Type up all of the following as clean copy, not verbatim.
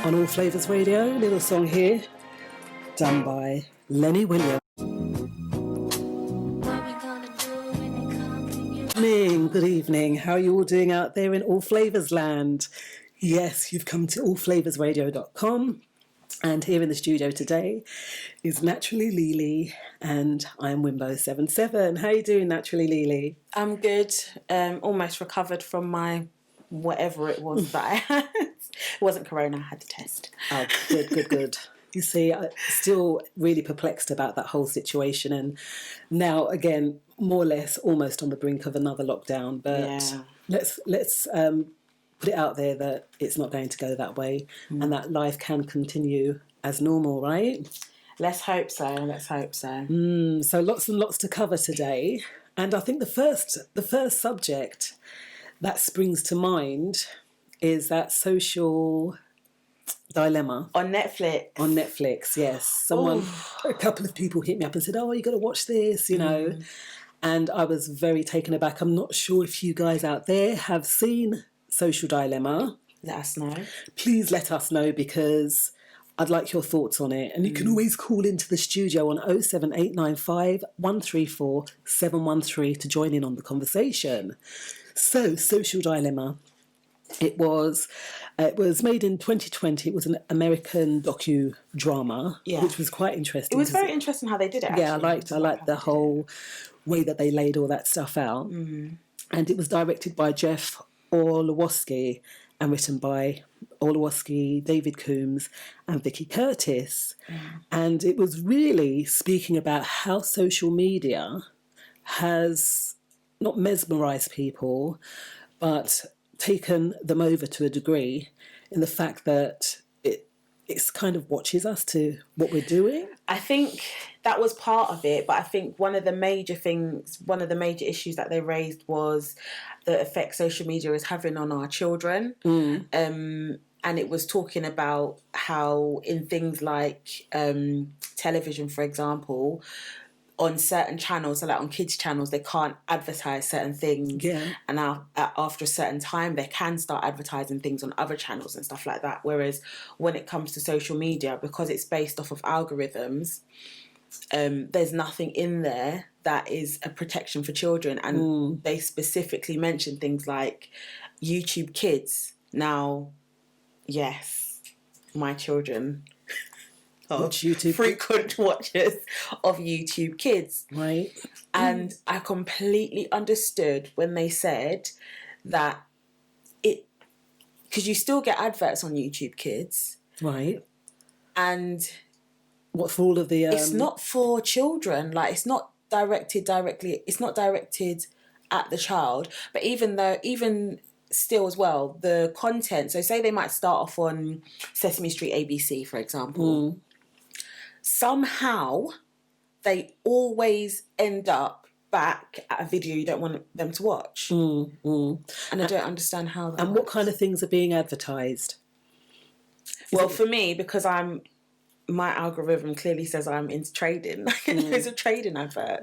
on Allflavasradio. Little song here done by Lenny Williams. Good evening. How are you all doing out there in All Flavors land? Yes, you've come to allflavasradio.com, and here in the studio today is Naturally Lily, and I'm Wimbo77. How are you doing, Naturally Lily? I'm good. Almost recovered from my whatever it was that I had. It wasn't corona, I had the test. Oh, good. You see, I'm still really perplexed about that whole situation, and now again, more or less, almost on the brink of another lockdown. But let's put it out there that it's not going to go that way, and that life can continue as normal, right? Let's hope so. So lots and lots to cover today, and I think the first subject that springs to mind is that social dilemma on Netflix. Yes, a couple of people hit me up and said, "Oh, you got to watch this," you know, and I was very taken aback. I'm not sure if you guys out there have seen Social Dilemma. Let us know. Please let us know, because I'd like your thoughts on it. And you can always call into the studio on 07895 134 713 to join in on the conversation. So, Social Dilemma. It was made in 2020. It was an American docu-drama, which was quite interesting. It was very interesting how they did it, actually. Yeah, I liked the whole way that they laid all that stuff out. And it was directed by Jeff Orlowski and written by Orlowski, David Coombs and Vicky Curtis. And it was really speaking about how social media has not mesmerised people, but taken them over to a degree, in the fact that it's kind of watches us to what we're doing. I think that was part of it, but I think one of the major issues that they raised was the effect social media is having on our children. And it was talking about how in things like television, for example, on certain channels, so like on kids' channels, they can't advertise certain things. And now, after a certain time, they can start advertising things on other channels and stuff like that. Whereas when it comes to social media, because it's based off of algorithms, there's nothing in there that is a protection for children. And they specifically mention things like YouTube Kids. Now, yes, my children watch YouTube, frequent watchers of YouTube Kids. Right. And I completely understood when they said that because you still get adverts on YouTube Kids. Right. And what for all of the... It's not for children. Like, it's not directed directly. It's not directed at the child. But even still as well, the content, so say they might start off on Sesame Street ABC, for example. Somehow they always end up back at a video you don't want them to watch. And I don't understand how that works. What kind of things are being advertised? For me, because my algorithm clearly says I'm into trading. There's a trading advert.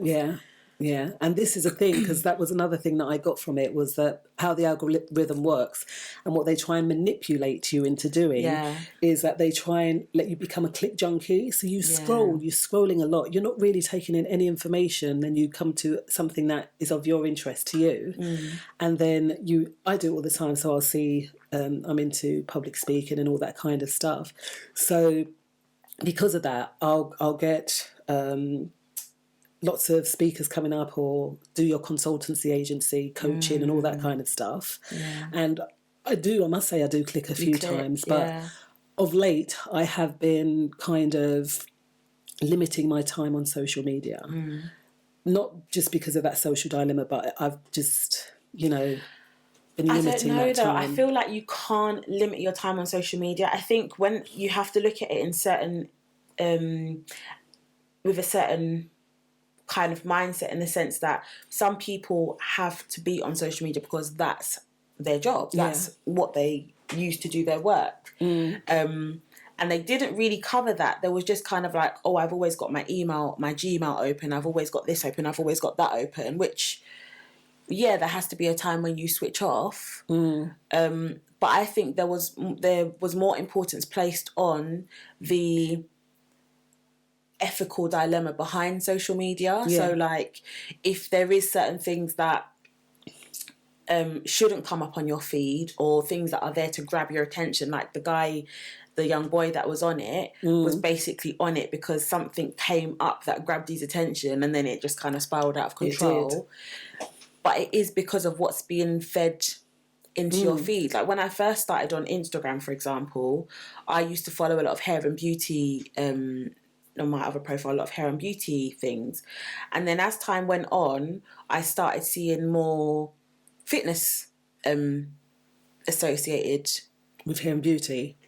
Yeah, and this is a thing, because that was another thing that I got from it, was that how the algorithm works and what they try and manipulate you into doing is that they try and let you become a click junkie. So you're scrolling a lot. You're not really taking in any information, then you come to something that is of your interest to you. And then I do it all the time, so I'll see, I'm into public speaking and all that kind of stuff. So because of that, I'll get... lots of speakers coming up, or do your consultancy agency, coaching and all that kind of stuff. And I must say I do click a few times, but of late I have been kind of limiting my time on social media. Not just because of that social dilemma, but I've just, been limiting that time. I feel like you can't limit your time on social media. I think when you have to look at it in certain, with a certain kind of mindset, in the sense that some people have to be on social media because that's their job. That's what they use to do their work. And they didn't really cover that. There was just kind of like, oh, I've always got my Gmail open. I've always got this open. I've always got that open, which, there has to be a time when you switch off. But I think there was more importance placed on the ethical dilemma behind social media. Yeah. So like, if there is certain things that shouldn't come up on your feed, or things that are there to grab your attention, like the young boy that was on it was basically on it because something came up that grabbed his attention, and then it just kind of spiraled out of control. But it is because of what's being fed into your feed. Like when I first started on Instagram, for example, I used to follow a lot of hair and beauty, on my other profile, a lot of hair and beauty things. And then as time went on, I started seeing more fitness associated with hair and beauty.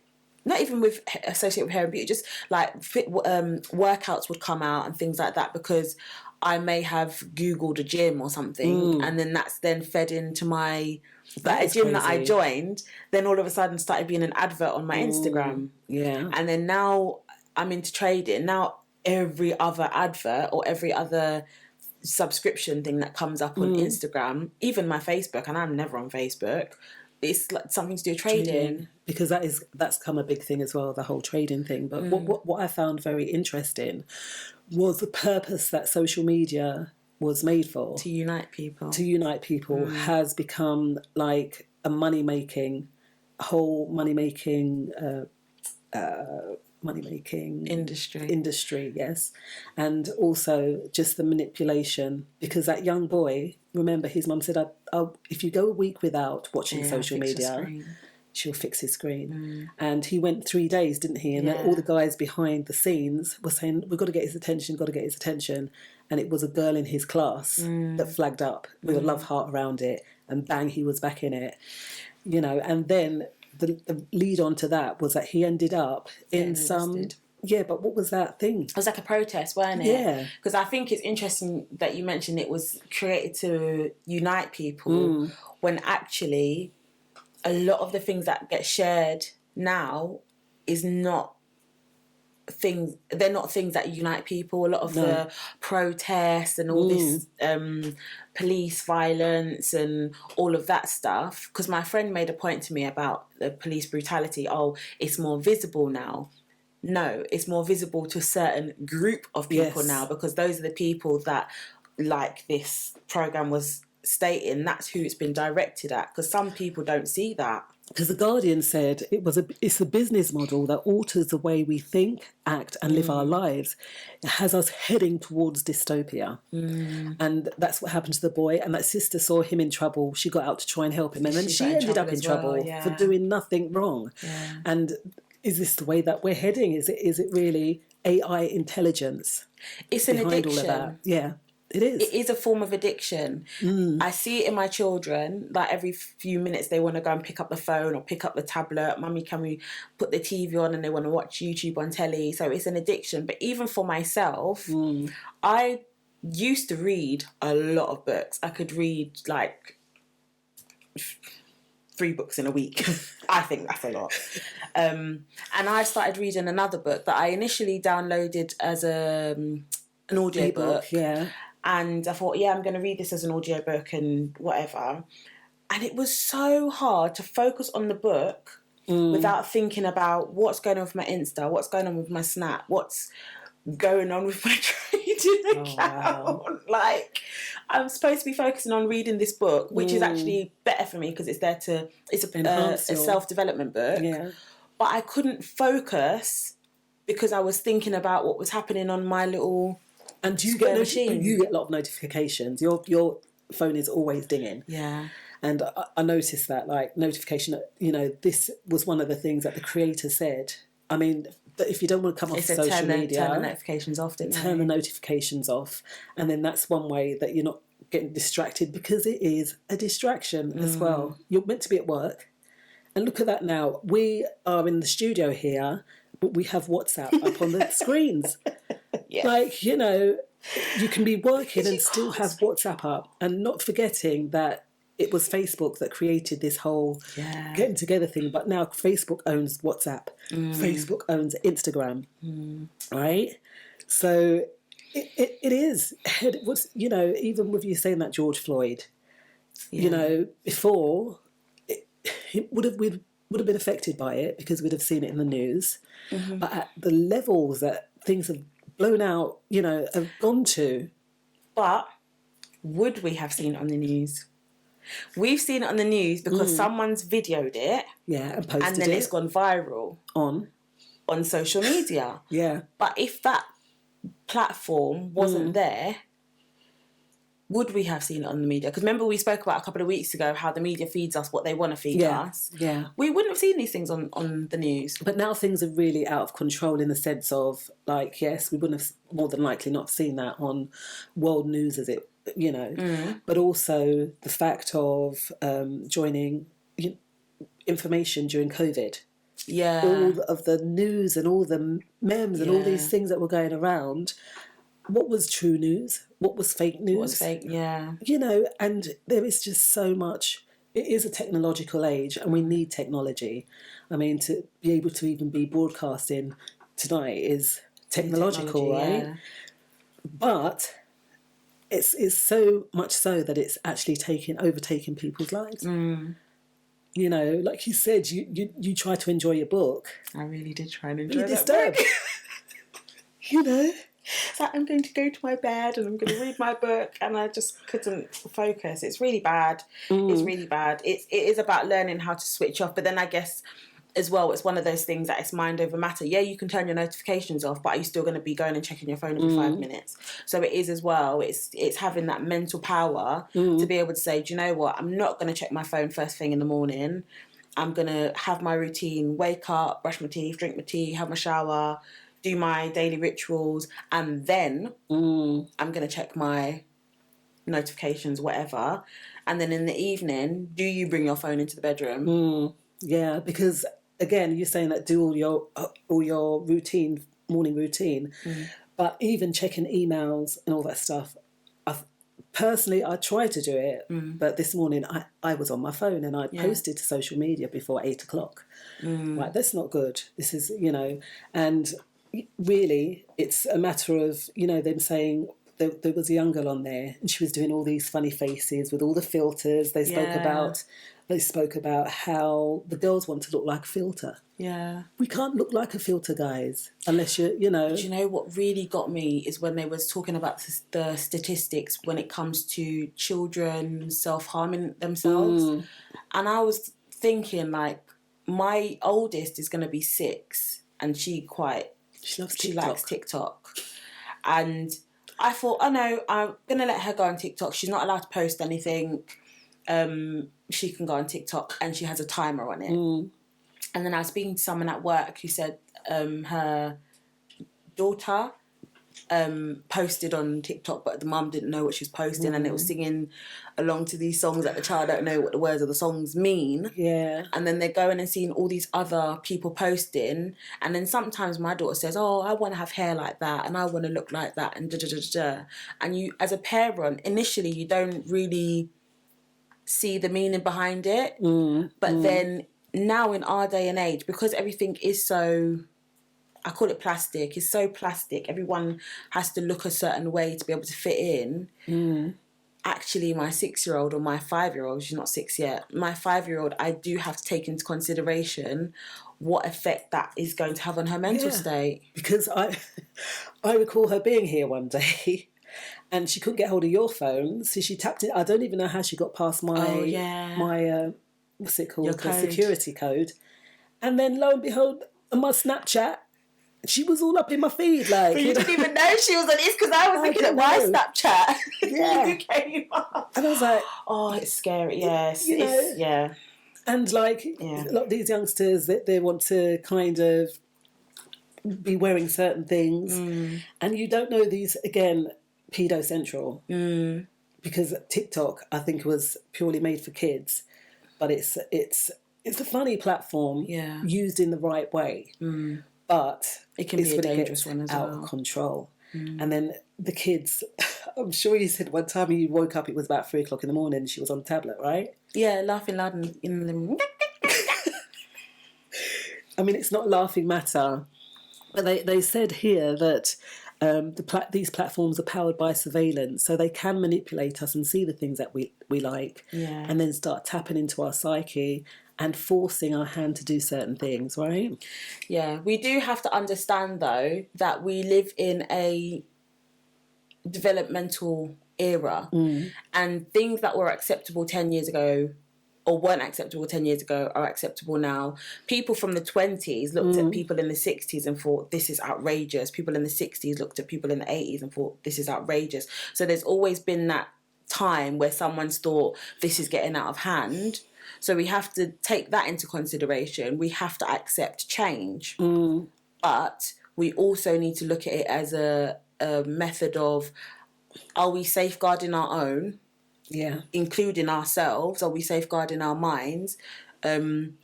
Not even with associated with hair and beauty, just like workouts would come out and things like that, because I may have Googled a gym or something, and then that's then fed into my a gym that I joined. Then all of a sudden started being an advert on my Instagram. Yeah, and then now I'm into trading. Now every other advert or every other subscription thing that comes up on Instagram, even my Facebook, and I'm never on Facebook, it's like something to do with trading. Because that's come a big thing as well, the whole trading thing. But what I found very interesting was the purpose that social media was made for. To unite people. Has become like a money-making industry, yes. And also just the manipulation, because that young boy, remember his mum said, if you go a week without watching social media, she'll fix his screen. And he went 3 days, didn't he? And then all the guys behind the scenes were saying, we've got to get his attention, And it was a girl in his class that flagged up with a love heart around it, and bang, he was back in it. And then the lead on to that was that he ended up in some... Yeah, but what was that thing? It was like a protest, wasn't it? Yeah. Because I think it's interesting that you mentioned it was created to unite people, when actually a lot of the things that get shared now is not things. They're not things that unite people. A lot of the protests and all this police violence and all of that stuff. Because my friend made a point to me about the police brutality. Oh, it's more visible now. No, it's more visible to a certain group of people now, because those are the people that, like this program was stating, that's who it's been directed at, because some people don't see that. Because The Guardian said it's a business model that alters the way we think, act and live our lives. It has us heading towards dystopia. And that's what happened to the boy. And that sister saw him in trouble. She got out to try and help him. And then she ended up in trouble for doing nothing wrong. Yeah. And is this the way that we're heading? Is it really AI intelligence? It's an addiction. All of that? Yeah, it is. It is a form of addiction. I see it in my children. Like every few minutes they want to go and pick up the phone or pick up the tablet. Mummy, can we put the TV on? And they want to watch YouTube on telly. So it's an addiction. But even for myself, I used to read a lot of books. I could read like 3 books in a week. I think that's a lot. And I started reading another book that I initially downloaded as an audiobook. Yeah. And I thought, I'm going to read this as an audiobook and whatever. And it was so hard to focus on the book without thinking about what's going on with my Insta, what's going on with my Snap, what's going on with my trading account. Wow. Like, I'm supposed to be focusing on reading this book, which is actually better for me because it's a self-development book. Yeah. But I couldn't focus because I was thinking about what was happening on my little machine. You get a lot of notifications. Your phone is always dinging. Yeah. And I noticed that, like, notification, this was one of the things that the creator said. I mean, that if you don't want to come off social media... Turn the notifications off, Turn the notifications off. And then that's one way that you're not getting distracted, because it is a distraction as well. You're meant to be at work. And look at that now. We are in the studio here, but we have WhatsApp up on the screens. Yeah. Like, you can be working and still have WhatsApp up, and not forgetting that it was Facebook that created this whole getting together thing. But now Facebook owns WhatsApp. Facebook owns Instagram. Right? So it is. Even with you saying that George Floyd, before... would have been affected by it because we'd have seen it in the news. But at the levels that things have blown out, you know, have gone to. But would we have seen it on the news? We've seen it on the news because someone's videoed it. Yeah, and posted it. And then it's gone viral. On social media. Yeah. But if that platform wasn't there, would we have seen it on the media? Because remember we spoke about a couple of weeks ago how the media feeds us what they want to feed us. Yeah. We wouldn't have seen these things on the news. But now things are really out of control in the sense of, like, yes, we wouldn't have more than likely not seen that on world news as it, you know. But also the fact of joining information during COVID. Yeah. All of the news and all the memes and all these things that were going around. What was true news? What was fake news? What was fake, yeah. You know, and there is just so much. It is a technological age and we need technology. I mean, to be able to even be broadcasting tonight is technological, right? Yeah. But it's so much so that it's actually overtaking people's lives. You know, like you said, you try to enjoy your book. I really did try and enjoy that book. You know? So I'm going to go to my bed and I'm going to read my book, and I just couldn't focus. It's really bad. It's really bad. It is about learning how to switch off, but then I guess as well, it's one of those things that it's mind over matter. Yeah, you can turn your notifications off, but are you still going to be going and checking your phone every 5 minutes? So it is as well. It's having that mental power to be able to say, do you know what? I'm not going to check my phone first thing in the morning. I'm going to have my routine, wake up, brush my teeth, drink my tea, have my shower, do my daily rituals, and then I'm going to check my notifications, whatever. And then in the evening, do you bring your phone into the bedroom? Yeah, because again, you're saying that do all your routine, morning routine, but even checking emails and all that stuff. Personally, I try to do it, but this morning I was on my phone and I posted to social media before 8 o'clock. Right, that's not good. This is, you know, and really it's a matter of, you know, them saying there was a young girl on there and she was doing all these funny faces with all the filters. They spoke about how the girls want to look like a filter. Yeah. We can't look like a filter, guys, unless you know. Do you know what really got me is when they was talking about the statistics when it comes to children self-harming themselves. And I was thinking, like, my oldest is going to be 6 and she likes TikTok. And I thought, oh no, I'm going to let her go on TikTok. She's not allowed to post anything. She can go on TikTok and she has a timer on it. And then I was speaking to someone at work who said her daughter posted on TikTok, but the mum didn't know what she was posting, and it was singing along to these songs that the child don't know what the words of the songs mean. Yeah. And then they're going and seeing all these other people posting, and then sometimes my daughter says, oh, I want to have hair like that and I want to look like that, and da-da-da-da-da. And you, as a parent, initially you don't really see the meaning behind it. But then now in our day and age, because everything is so, I call it plastic, it's so plastic, everyone has to look a certain way to be able to fit in. Actually, my 6-year-old or my 5-year-old, she's not 6 yet, my 5-year-old, I do have to take into consideration what effect that is going to have on her mental state. Because I recall her being here one day and she couldn't get hold of your phone, so she tapped it. I don't even know how she got past my what's it called? The security code. And then lo and behold, on my Snapchat, she was all up in my feed. Like, but you didn't even know she was on it because I was looking at my Snapchat. Yeah. You came up. And I was like, oh, it's scary. Yes. Yeah. And like a lot of these youngsters, they want to kind of be wearing certain things. And you don't know these, again, pedo central. Because TikTok, I think, was purely made for kids. But it's a funny platform used in the right way. But it can be a dangerous one as well. Out of control. And then the kids, I'm sure you said one time you woke up, it was about 3 o'clock in the morning and she was on the tablet, right? Yeah, laughing loud in the room. I mean, it's not a laughing matter. But they said here that these platforms are powered by surveillance, so they can manipulate us and see the things that we like, and then start tapping into our psyche and forcing our hand to do certain things, right? Yeah, we do have to understand, though, that we live in a developmental era, and things that were acceptable 10 years ago or weren't acceptable 10 years ago are acceptable now. People from the 20s looked at people in the 60s and thought, this is outrageous. People in the 60s looked at people in the 80s and thought, this is outrageous. So there's always been that time where someone's thought, this is getting out of hand. So we have to take that into consideration. We have to accept change. But we also need to look at it as a method of, are we safeguarding our own? Yeah. Including ourselves? Are we safeguarding our minds? And,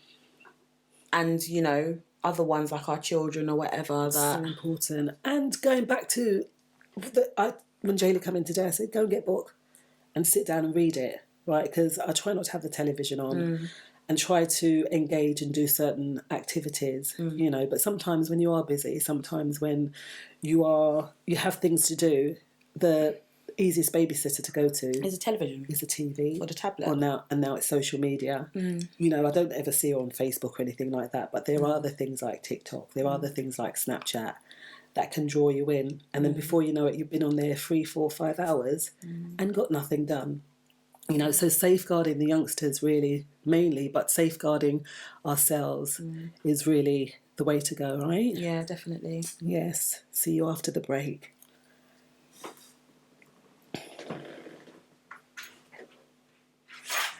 you know, other ones like our children or whatever. That so important. And going back to, when Jayla came in today, I said, go and get a book and sit down and read it, right? Because I try not to have the television on and try to engage and do certain activities, you know. But sometimes when you are busy, sometimes when you have things to do, the easiest babysitter to go to is a television, is a TV or the tablet, and now it's social media. You know, I don't ever see her on Facebook or anything like that, but there are other things like TikTok, there are other things like Snapchat that can draw you in, and then before you know it, you've been on there 3, 4, 5 hours and got nothing done. You know, so safeguarding the youngsters really mainly, but safeguarding ourselves is really the way to go, right? Yeah, definitely. Yes. See you after the break.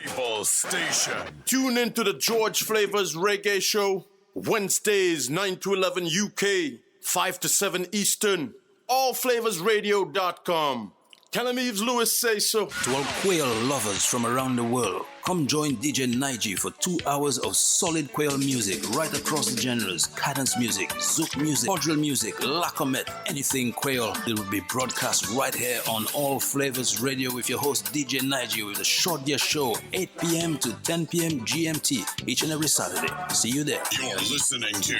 People's Station. Tune into the George Flavors Reggae Show. Wednesdays, 9 to 11 UK, 5 to 7 Eastern. Allflavasradio.com. Tell him Yves Lewis say so. To all quail lovers from around the world, come join DJ Nige for 2 hours of solid quail music right across the genres. Cadence music, zouk music, cordial music, lacomet, anything quail. It will be broadcast right here on All Flavors Radio with your host DJ Nige with a short year show, 8 p.m. to 10 p.m. GMT, each and every Saturday. See you there. You're listening to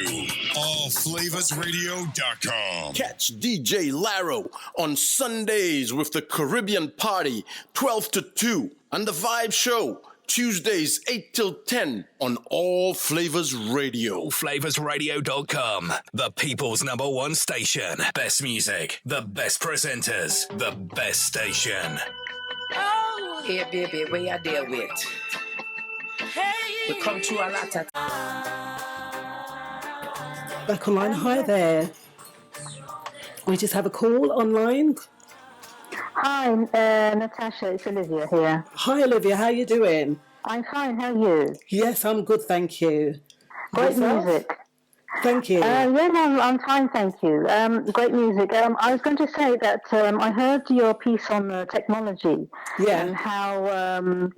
AllFlavasRadio.com. Catch DJ Laro on Sundays with the Caribbean Party, 12 to 2, and the Vibe Show, Tuesdays 8 till 10 on All Flavors Radio. AllFlavasRadio.com, the people's #1 station. Best music, the best presenters, the best station. Oh, hey baby, where you there with? Hey, we come through a lot of. Back online, hi there. We just have a call online. Hi, Natasha, it's Olivia here. Hi Olivia, how are you doing? I'm fine, how are you? Yes, I'm good, thank you. Great music. Thank you. I'm fine, thank you. Great music. I was going to say that I heard your piece on technology and how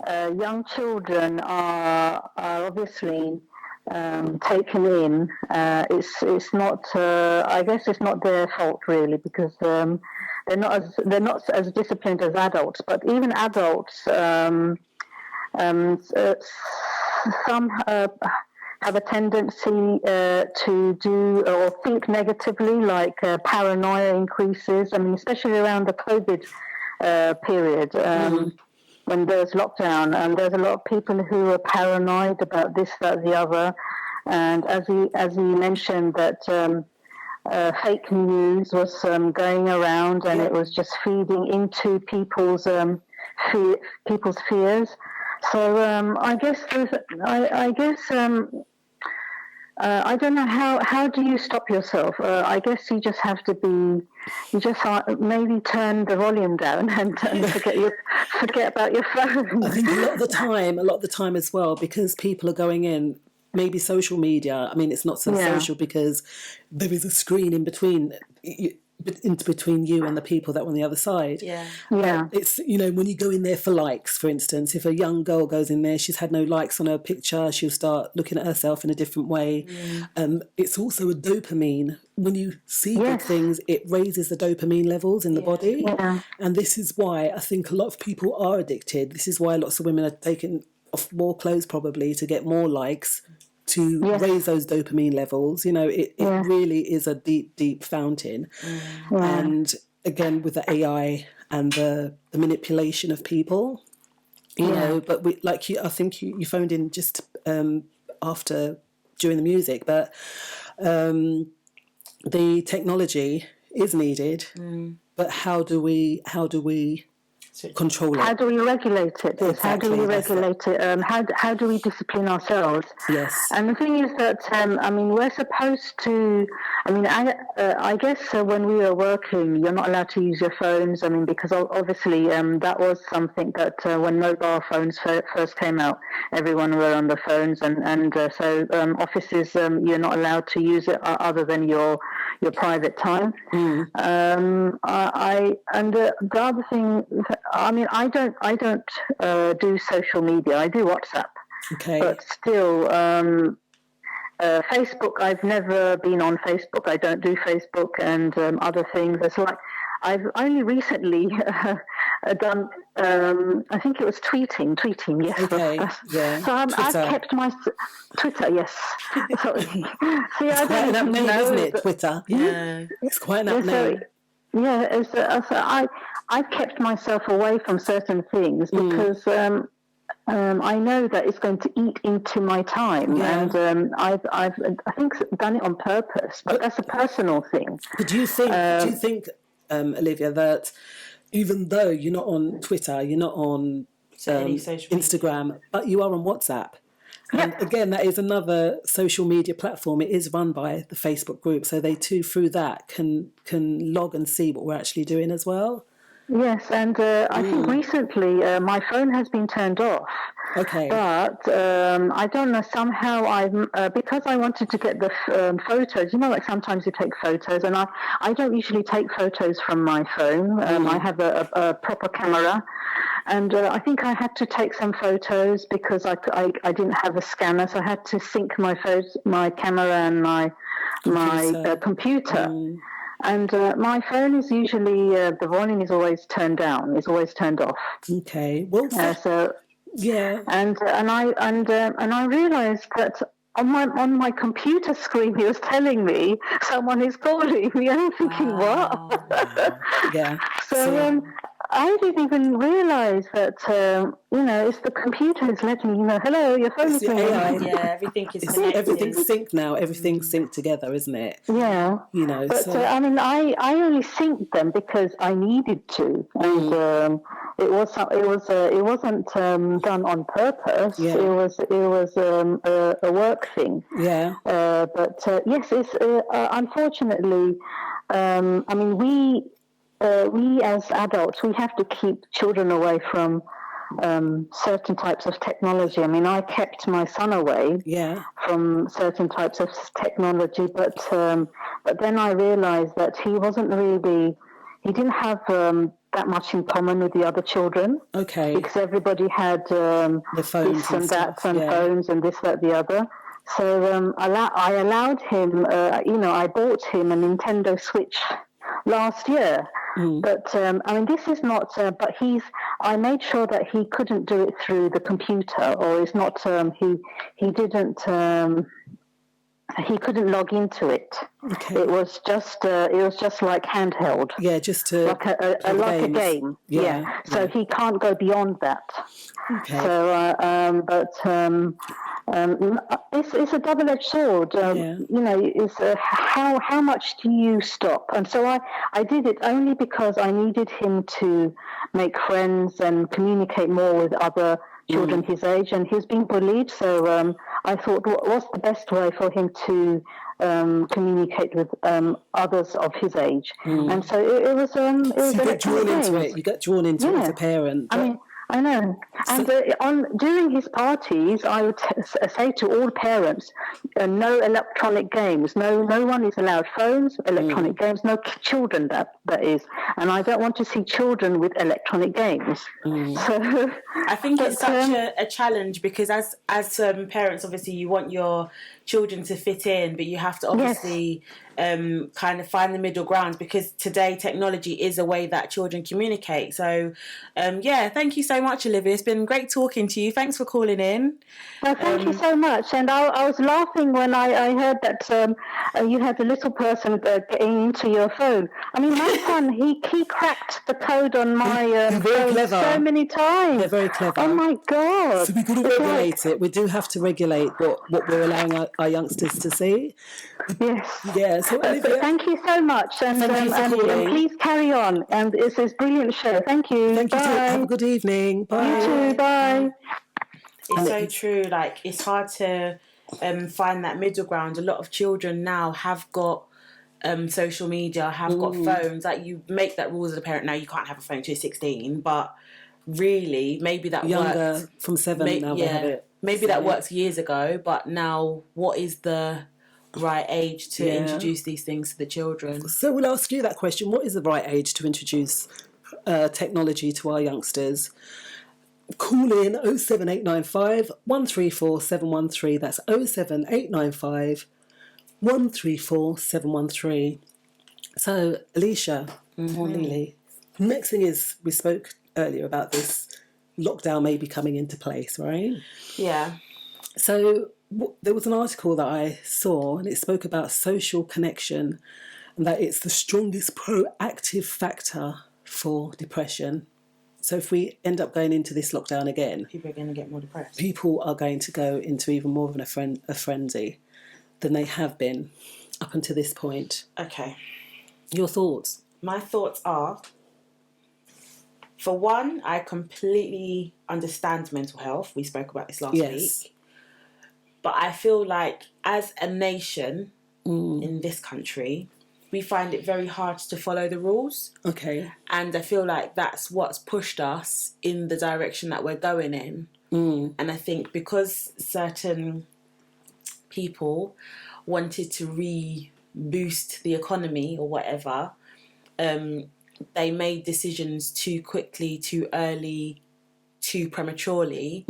young children are obviously taken in. It's not. I guess it's not their fault really, because they're not as disciplined as adults. But even adults, some have a tendency to do or think negatively, like paranoia increases. I mean, especially around the COVID period. When there's lockdown, and there's a lot of people who are paranoid about this, that, the other, and as he mentioned that fake news was going around, and it was just feeding into people's fears. So I don't know how do you stop yourself? I guess you just have to maybe turn the volume down and forget about your phone. I think a lot of the time as well, because people are going in, maybe social media. I mean, it's not so social because there is a screen in between you and the people that are on the other side. It's, you know, when you go in there for likes, for instance, if a young girl goes in there, she's had no likes on her picture, she'll start looking at herself in a different way. It's also a dopamine. When you see good things, it raises the dopamine levels in the body. And this is why I think a lot of people are addicted. This is why lots of women are taking off more clothes probably to get more likes raise those dopamine levels. You know, it really is a deep, deep fountain. And again, with the AI and the manipulation of people, you know, but I think you phoned in just during the music, but the technology is needed, but how do we control it? How do we regulate it? Yes. Exactly. How do we regulate it? How do we discipline ourselves? Yes. And the thing is that we're supposed to. I guess when we were working, you're not allowed to use your phones. Because obviously that was something that when mobile phones first came out, everyone were on the phones, and so offices you're not allowed to use it other than your private time. The other thing. I don't do social media. I do WhatsApp. Okay. But still, Facebook. I've never been on Facebook. I don't do Facebook and other things. It's like I've only recently done. I think it was tweeting. Yes. Okay. Yeah. So I've kept my Twitter. Yes. So, see, it's quite an up name, isn't it? Twitter. Yeah. It's quite an up name. I've kept myself away from certain things because I know that it's going to eat into my time, and I've I think done it on purpose. But that's a personal thing. But do you think, Olivia, that even though you're not on Twitter, you're not on Instagram, but you are on WhatsApp? And again, that is another social media platform. It is run by the Facebook group, so they too, through that, can log and see what we're actually doing as well. Yes, and I think recently my phone has been turned off. Okay. But I don't know, somehow because I wanted to get the photos, like sometimes you take photos, and I don't usually take photos from my phone. I have a proper camera, and I think I had to take some photos because I didn't have a scanner, so I had to sync my camera and my computer. And my phone is usually the volume is always turned down. It's always turned off. Okay. Well, and I realised that on my computer screen, he was telling me someone is calling me. I'm thinking, what? Yeah. So I didn't even realise that, it's the computer is letting me know, hello, your phone is ringing. Yeah, everything is connected. Everything's synced now. Everything's synced together, isn't it? Yeah. But, I only synced them because I needed to. And it wasn't done on purpose. Yeah. It was a work thing. Yeah. But, yes, it's unfortunately, we as adults, we have to keep children away from certain types of technology. I kept my son away from certain types of technology, but then I realized that he didn't have that much in common with the other children. Okay. Because everybody had the phones this and that and phones and this, that, the other. So I allowed him, I bought him a Nintendo Switch last year. But this is not. But I made sure that he couldn't do it through the computer, or it's not. He didn't. He couldn't log into it. Okay. It was just like handheld. Yeah, just like a game. Yeah. So he can't go beyond that. Okay. So, it's a double-edged sword. It's how much do you stop? And so I did it only because I needed him to make friends and communicate more with other children his age, and he's being bullied. So I thought, what's the best way for him to communicate with others of his age? And so it was. You got drawn into it. You got drawn into it as a parent. I know. And during his parties, I would say to all parents, no electronic games. No one is allowed phones, electronic games, no children, that is. And I don't want to see children with electronic games. So, I think it's such a challenge because as parents, obviously, you want your children to fit in, but you have to obviously kind of find the middle ground, because today technology is a way that children communicate. So, thank you so much, Olivia. It's been great talking to you. Thanks for calling in. Well, thank you so much. And I was laughing when I heard that you had a little person getting into your phone. I mean, my son, he cracked the code on my phone so many times. They're very clever. Oh, my God. So we've got to regulate it. We do have to regulate what we're allowing our youngsters to see. Yes. Yeah. So Olivia, thank you so much. And, and please carry on. And it's a brilliant show. Thank you. Thank you. Have a good evening. Bye. You too. Bye. It's so true. Like, it's hard to find that middle ground. A lot of children now have got social media, have got phones. Like, you make that rule as a parent now, you can't have a phone till you're 16, but really, maybe that younger worked from 7 now. They have it. Maybe that worked years ago, but now, what is the right age to introduce these things to the children? So we'll ask you that question. What is the right age to introduce technology to our youngsters? Call in 07895 134 713. That's 07895 134 713. So, Alicia, or Lily, next thing is, we spoke earlier about this lockdown may be coming into place, right? Yeah. So there was an article that I saw, and it spoke about social connection, and that it's the strongest proactive factor for depression. So if we end up going into this lockdown again, people are going to get more depressed. People are going to go into even more of a frenzy than they have been up until this point. Okay. Your thoughts? My thoughts are, for one, I completely understand mental health. We spoke about this last week. But I feel like as a nation in this country, we find it very hard to follow the rules. Okay. And I feel like that's what's pushed us in the direction that we're going in. And I think because certain people wanted to reboost the economy or whatever, they made decisions too quickly, too early, too prematurely.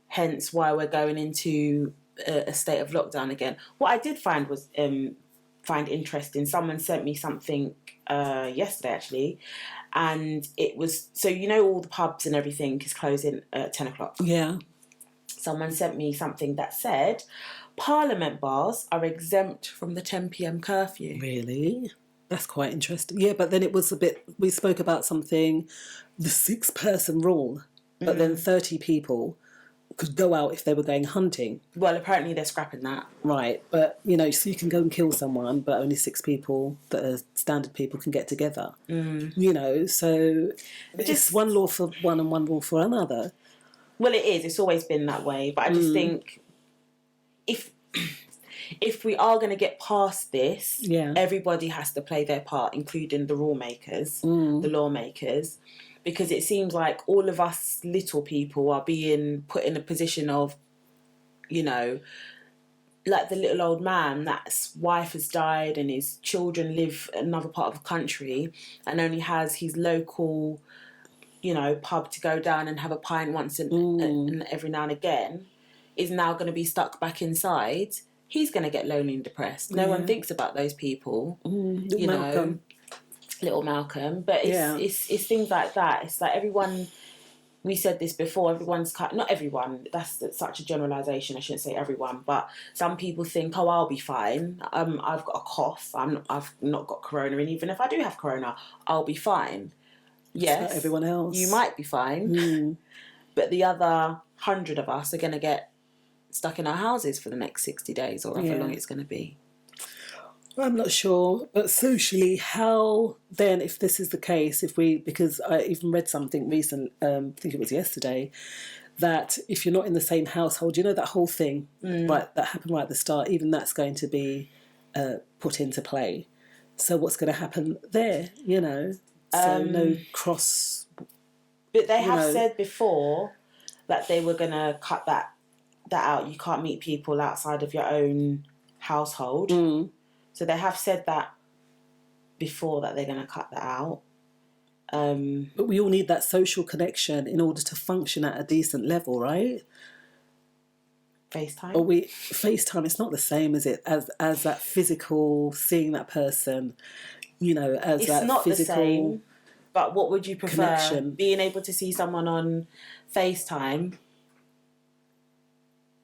Hence why we're going into a state of lockdown again. What I did find was find interesting. Someone sent me something yesterday, actually, and it was, so you know, all the pubs and everything is closing at 10 o'clock. Yeah. Someone sent me something that said Parliament bars are exempt from the 10 p.m. curfew. Really? That's quite interesting. Yeah, but then it was a bit, we spoke about something, the 6-person rule, but then 30 people could go out if they were going hunting. Well, apparently they're scrapping that. Right, but, you know, so you can go and kill someone, but only 6 people that are standard people can get together. You know, so it's one law for one and one law for another. Well, it is. It's always been that way. But I just think if we are going to get past this, everybody has to play their part, including the the lawmakers, because it seems like all of us little people are being put in a position of, you know, like the little old man that's wife has died and his children live in another part of the country and only has his local, you know, pub to go down and have a pint once and every now and again, is now going to be stuck back inside. He's going to get lonely and depressed. No one thinks about those people, you know, little Malcolm. But it's things like that. It's like everyone, we said this before, everyone's, not everyone, that's such a generalisation, I shouldn't say everyone, but some people think, oh, I'll be fine. I've got a cough. I've not got corona, and even if I do have corona, I'll be fine. Yes, not everyone else. You might be fine, but the other 100 of us are going to get stuck in our houses for the next 60 days or however long it's going to be. I'm not sure, but socially, how then, if this is the case, because I even read something recent, I think it was yesterday, that if you're not in the same household, you know, that whole thing, right, that happened right at the start, even that's going to be put into play. So what's going to happen there, you know? So no cross. But they have said before that they were going to cut that out. You can't meet people outside of your own household. So they have said that before, that they're going to cut that out. But we all need that social connection in order to function at a decent level, right? FaceTime. Or FaceTime, it's not the same, is it? As that physical, seeing that person, as it's that not physical the same. But what would you prefer? connection. Being able to see someone on FaceTime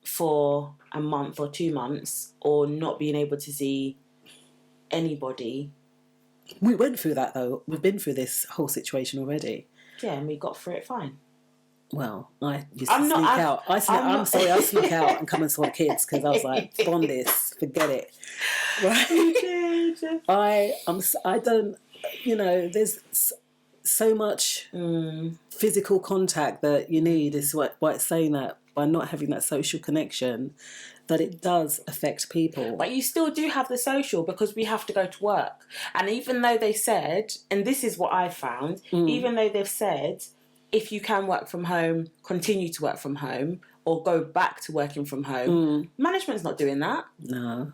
for a month or 2 months, or not being able to see anybody? We went through that, though. We've been through this whole situation already. Yeah, and we got through it fine. Well, I used to sneak out. I snuck out and come and saw the kids because I was like, "Bond this, forget it." Right? I don't. There's so much physical contact that you need. Is what it's saying, that by not having that social connection, that it does affect people. But you still do have the social, because we have to go to work. And even though they said, and this is what I found, even though they've said, if you can work from home, continue to work from home, or go back to working from home, management's not doing that. No.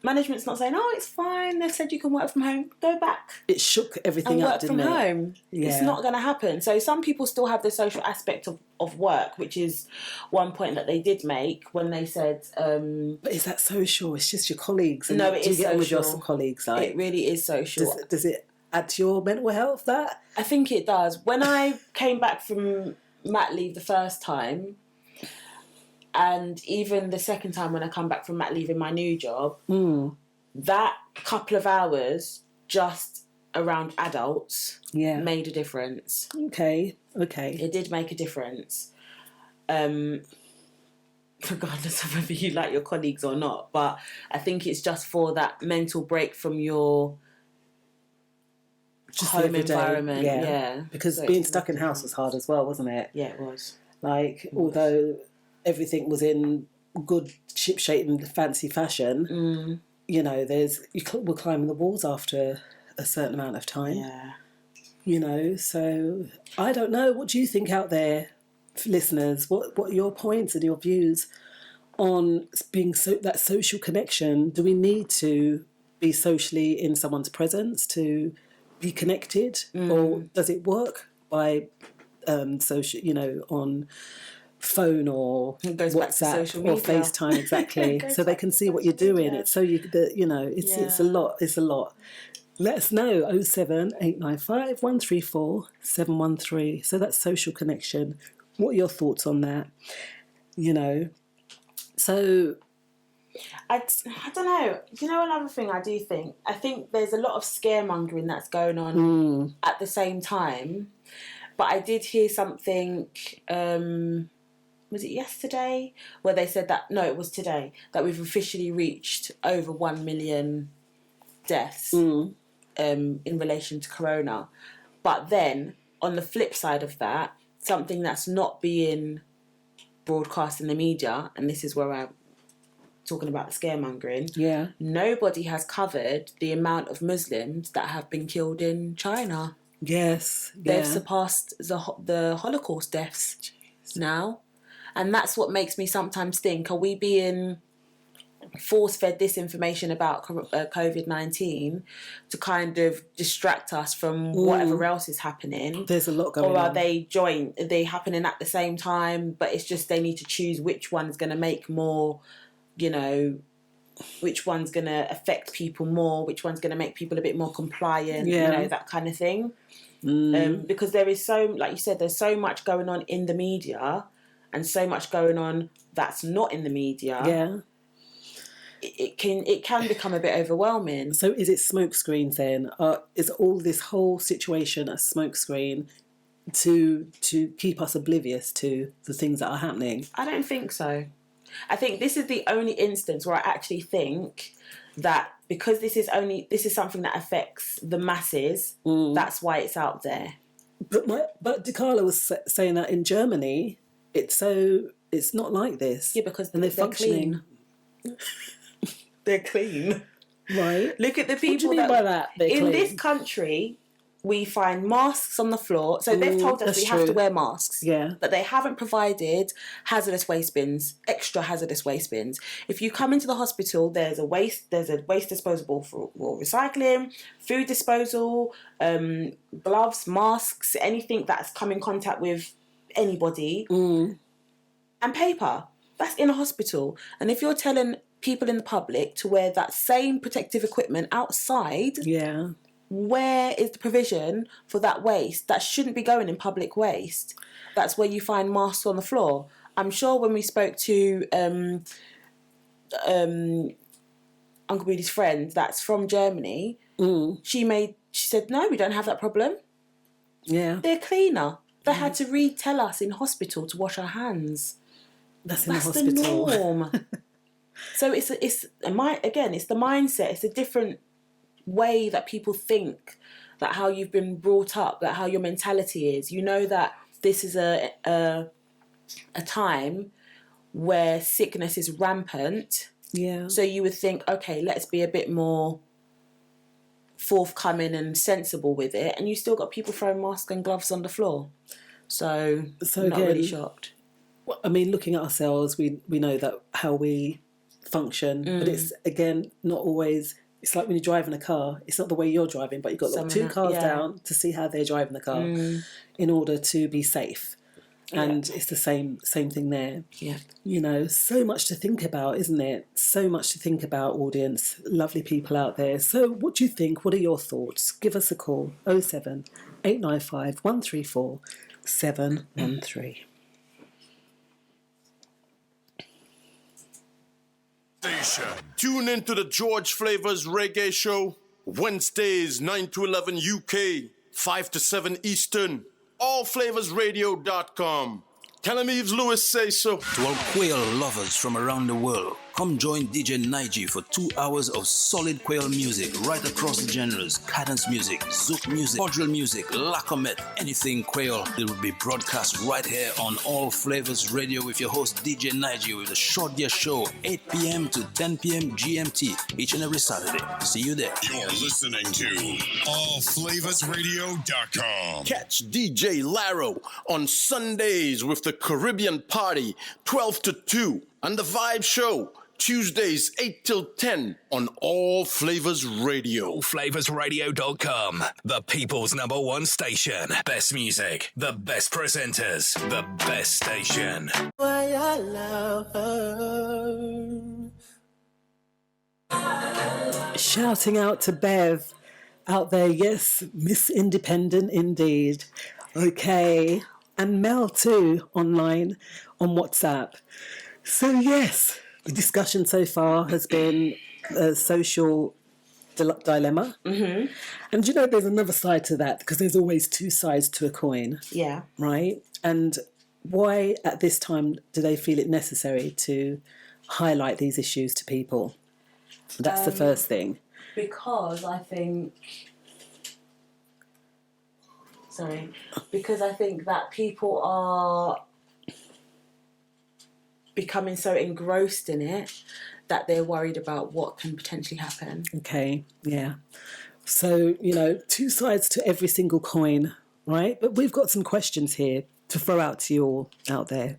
Management's not saying, it's fine, they've said you can work from home, go back. It shook everything and up, work didn't from it? home. Yeah. It's not going to happen. So some people still have the social aspect of work, which is one point that they did make when they said... but is that social? It's just your colleagues. No, it is social. Do you get on with your colleagues? Like, it really is social. Does it add to your mental health, that? I think it does. When I came back from mat leave the first time, and even the second time when I come back from mat leave in my new job, that couple of hours just around adults made a difference. Okay. It did make a difference. Regardless of whether you like your colleagues or not. But I think it's just for that mental break from your home environment. Yeah. Because being stuck in house was hard as well, wasn't it? Yeah, it was. Although everything was in good ship shape and fancy fashion, we're climbing the walls after a certain amount of time. Yeah. So I don't know. What do you think out there, listeners? What are your points and your views on being that social connection? Do we need to be socially in someone's presence to be connected, or does it work by social, on phone or WhatsApp or FaceTime? Exactly. So they can see what you're doing. It's so it's a lot. It's a lot. Let us know. 07895 134 713. So that's social connection. What are your thoughts on that? So I don't know. Another thing I do think? I think there's a lot of scaremongering that's going on at the same time. But I did hear something, was it yesterday? Where they said that, no, it was today, that we've officially reached over 1 million deaths in relation to corona. But then, on the flip side of that, something that's not being broadcast in the media, and this is where I'm talking about the scaremongering, nobody has covered the amount of Muslims that have been killed in China. Yes. They've surpassed the Holocaust deaths now. And that's what makes me sometimes think, are we being force-fed this information about COVID-19 to kind of distract us from whatever else is happening? There's a lot going on. Or are they happening at the same time, but it's just they need to choose which one's going to make more, which one's going to affect people more, which one's going to make people a bit more compliant, that kind of thing. Because there is like you said, there's so much going on in the media and so much going on that's not in the media. Yeah. It can become a bit overwhelming. So is it smoke screens then? Is all this whole situation a smoke screen to keep us oblivious to the things that are happening? I don't think so. I think this is the only instance where I actually think that because this is something that affects the masses, that's why it's out there. But DeCarlo was saying that in Germany, it's not like this. Yeah, because they're functioning. Clean. They're clean. Right. Look at the people. What do you mean by that? In this country, we find masks on the floor. So they've told us we have to wear masks. Yeah. But they haven't provided hazardous waste bins, extra hazardous waste bins. If you come into the hospital, there's a waste disposable for recycling, food disposal, gloves, masks, anything that's come in contact with anybody, and paper. That's in a hospital. And if you're telling people in the public to wear that same protective equipment outside, where is the provision for that waste? That shouldn't be going in public waste. That's where you find masks on the floor. I'm sure when we spoke to Uncle Booty's friend that's from Germany, she said, no, we don't have that problem. Yeah. They're cleaner. They had to retell us in hospital to wash our hands. That's in the hospital. The norm. So it's the mindset. It's a different way that people think, that how you've been brought up, that how your mentality is. You know that this is a time where sickness is rampant. Yeah. So you would think, okay, let's be a bit more forthcoming and sensible with it, and you still got people throwing masks and gloves on the floor. So I'm not really shocked. I mean, looking at ourselves, we know that how we function, but it's, again, not always. It's like when you're driving a car, it's not the way you're driving, but you've got to look 2 cars down to see how they're driving the car in order to be safe. And it's the same thing there. Yeah. You know, so much to think about, isn't it? So much to think about, audience. Lovely people out there. So what do you think? What are your thoughts? Give us a call. 07 895 134 713. Tune into the George Flavors Reggae Show, Wednesdays 9 to 11 UK, 5 to 7 Eastern, allflavasradio.com. Tell him Yves Lewis say so. To all quail lovers from around the world, come join DJ Nige for 2 hours of solid quail music right across the genres. Cadence music, zouk music, cordial music, lacomet, anything quail. It will be broadcast right here on All Flavors Radio with your host DJ Nige with a short year show, 8 p.m. to 10 p.m. GMT, each and every Saturday. See you there. You're listening to allflavasradio.com. Catch DJ Laro on Sundays with the Caribbean Party, 12 to 2, and the Vibe Show, Tuesdays 8 till 10 on All Flavors Radio. Allflavasradio.com, the people's #1 station. Best music, the best presenters, the best station. Why I love her. Shouting out to Bev out there, yes, Miss Independent indeed. Okay, and Mel too, online on WhatsApp. So yes, the discussion so far has been a social dilemma. Mm-hmm. And you know, there's another side to that, because there's always 2 sides to a coin. Yeah. Right? And why at this time do they feel it necessary to highlight these issues to people? That's the first thing. Because I think that people are becoming so engrossed in it that they're worried about what can potentially happen. Okay, yeah. So, you know, 2 sides to every single coin, right? But we've got some questions here to throw out to you all out there.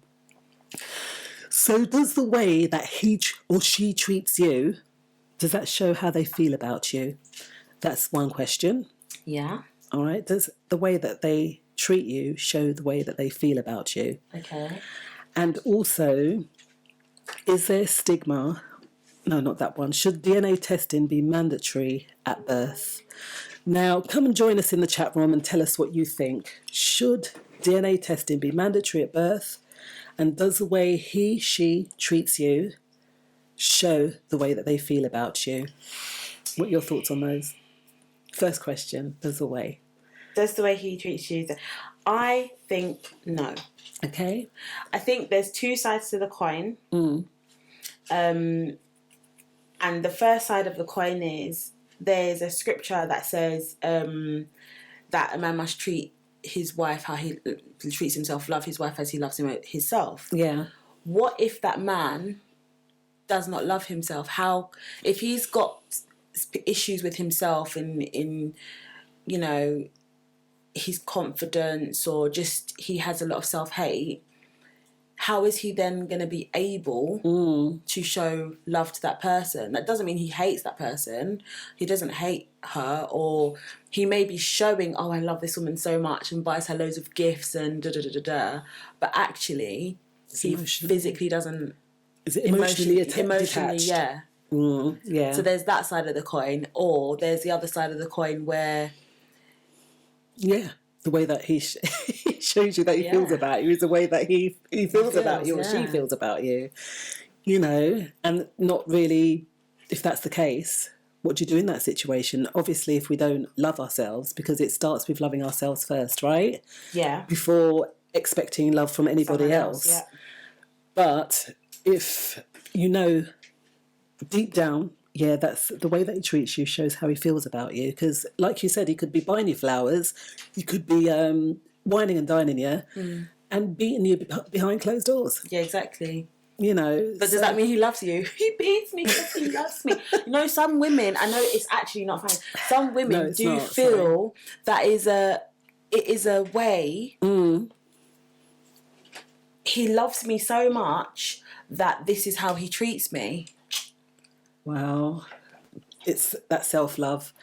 So does the way that he or she treats you, does that show how they feel about you? That's one question. Yeah. All right. Does the way that they treat you show the way that they feel about you? Okay. And also, is there stigma? No, not that one. Should DNA testing be mandatory at birth? Now, come and join us in the chat room and tell us what you think. Should DNA testing be mandatory at birth? And does the way he, she treats you show the way that they feel about you? What are your thoughts on those? First question, does the way he treats you? I think no. Okay. I think there's 2 sides to the coin. And the first side of the coin is there's a scripture that says that a man must treat his wife how he treats himself, love his wife as he loves himself. Yeah. What if that man does not love himself? How, if he's got issues with himself in you know, his confidence, or just he has a lot of self-hate, how is he then going to be able to show love to that person? That doesn't mean he hates that person. He doesn't hate her, or he may be showing, oh, I love this woman so much, and buys her loads of gifts and da-da-da-da-da. But actually, he physically doesn't Is it emotionally detached? Yeah. Yeah. So there's that side of the coin, or there's the other side of the coin where... Yeah. The way that he shows you that he feels about you is the way that he feels about you, or she feels about you. You know, and not really, if that's the case, what do you do in that situation? Obviously, if we don't love ourselves, because it starts with loving ourselves first, right? Yeah. Before expecting love from anybody else. Yeah. But if you know deep down, yeah, that's the way that he treats you shows how he feels about you. Because, like you said, he could be buying you flowers, he could be whining and dining you, and beating you behind closed doors. Yeah, exactly. You know, but does that mean he loves you? He beats me because he loves me. You know, some women, I know it's actually not fine. Some women feel that it is a way. He loves me so much that this is how he treats me. Wow. It's that self-love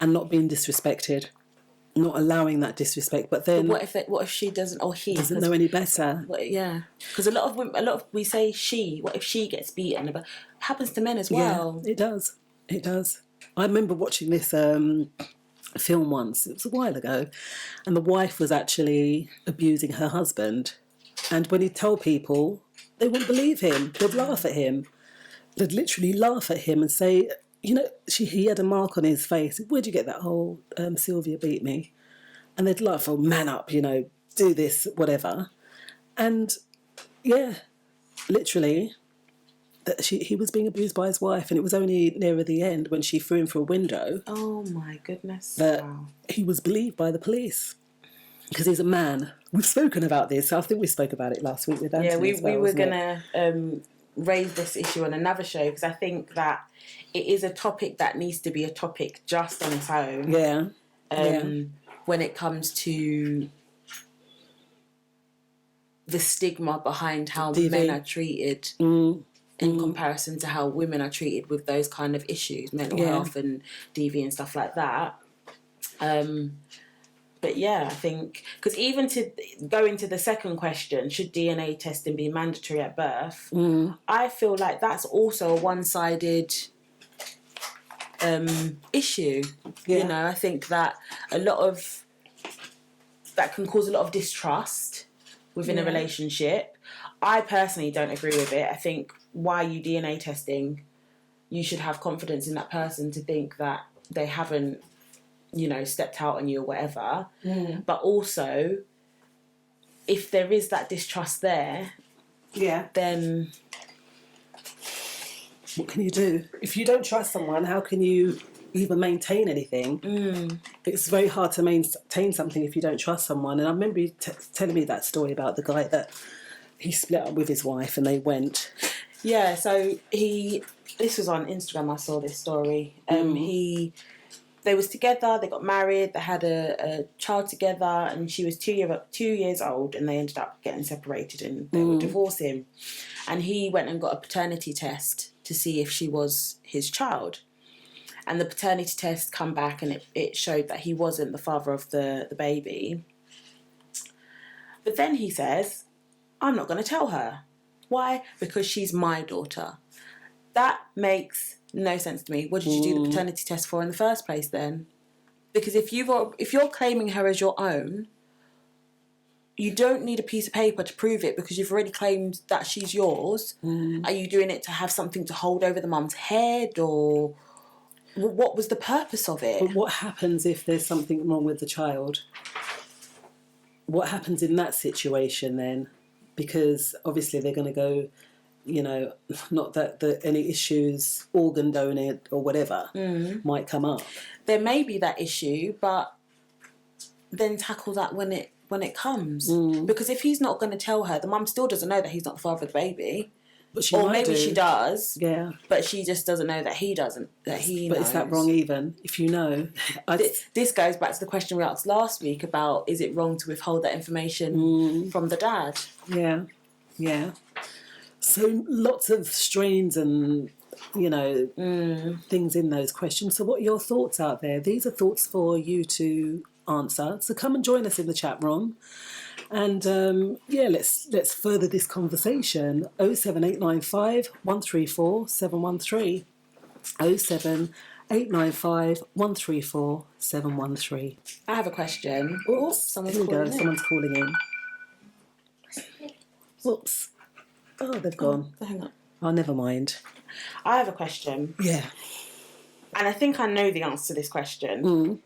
and not being disrespected. Not allowing that disrespect, but then what if she doesn't, or he doesn't know any better? Because a lot of women, we say she. What if she gets beaten? But it happens to men as well. Yeah, it does. It does. I remember watching this film once. It was a while ago, and the wife was actually abusing her husband. And when he told people, they wouldn't believe him. They'd laugh at him. They'd literally laugh at him and say, you know, he had a mark on his face. Where'd you get that whole Sylvia beat me? And they'd laugh, oh, man up, you know, do this, whatever. And, yeah, literally, he was being abused by his wife, and it was only nearer the end when she threw him through a window. Oh, my goodness. That he was believed by the police. Because he's a man. We've spoken about this. I think we spoke about it last week with Anthony. Yeah, we were going to raise this issue on another show, because I think that it is a topic that needs to be a topic just on its own. Yeah. When it comes to the stigma behind how men are treated in comparison to how women are treated with those kind of issues, mental health and DV and stuff like that. But yeah, I think, because even to go into the second question, should DNA testing be mandatory at birth? I feel like that's also a one-sided issue. You know, I think that that can cause a lot of distrust within a relationship. I personally don't agree with it. I think, why are you DNA testing? You should have confidence in that person to think that they haven't, you know, stepped out on you or whatever. But also, if there is that distrust there, then what can you do? If you don't trust someone, how can you even maintain anything? It's very hard to maintain something if you don't trust someone. And I remember you telling me that story about the guy that he split up with his wife and they went. Yeah, so this was on Instagram, I saw this story. They was together, they got married, they had a child together, and she was 2 years old, and they ended up getting separated, and they would divorce him. And he went and got a paternity test to see if she was his child. And the paternity test come back, and it showed that he wasn't the father of the baby. But then he says, I'm not going to tell her. Why? Because she's my daughter. That makes no sense to me. What did you do the paternity test for in the first place then? Because if you're claiming her as your own, you don't need a piece of paper to prove it, because you've already claimed that she's yours. Are you doing it to have something to hold over the mum's head, or what was the purpose of it? But what happens if there's something wrong with the child? What happens in that situation then? Because obviously they're going to go, you know, not that any issues, organ donor or whatever, might come up. There may be that issue, but then tackle that when it comes. Because if he's not going to tell her, the mum still doesn't know that he's not the father of the baby. But she or might maybe do. She does. Yeah. But she just doesn't know that he doesn't. That he knows. But is that wrong even? If you know. This goes back to the question we asked last week about, is it wrong to withhold that information from the dad? Yeah. Yeah. So lots of strains and, you know, things in those questions. So what are your thoughts out there? These are thoughts for you to answer. So come and join us in the chat room. And let's further this conversation. 07895 134 713. 07895 134 713. I have a question. Oh, someone's here we go. calling in. Someone's calling in. Whoops. Oh, they've gone. Hang on. Oh, never mind. I have a question. Yeah. And I think I know the answer to this question.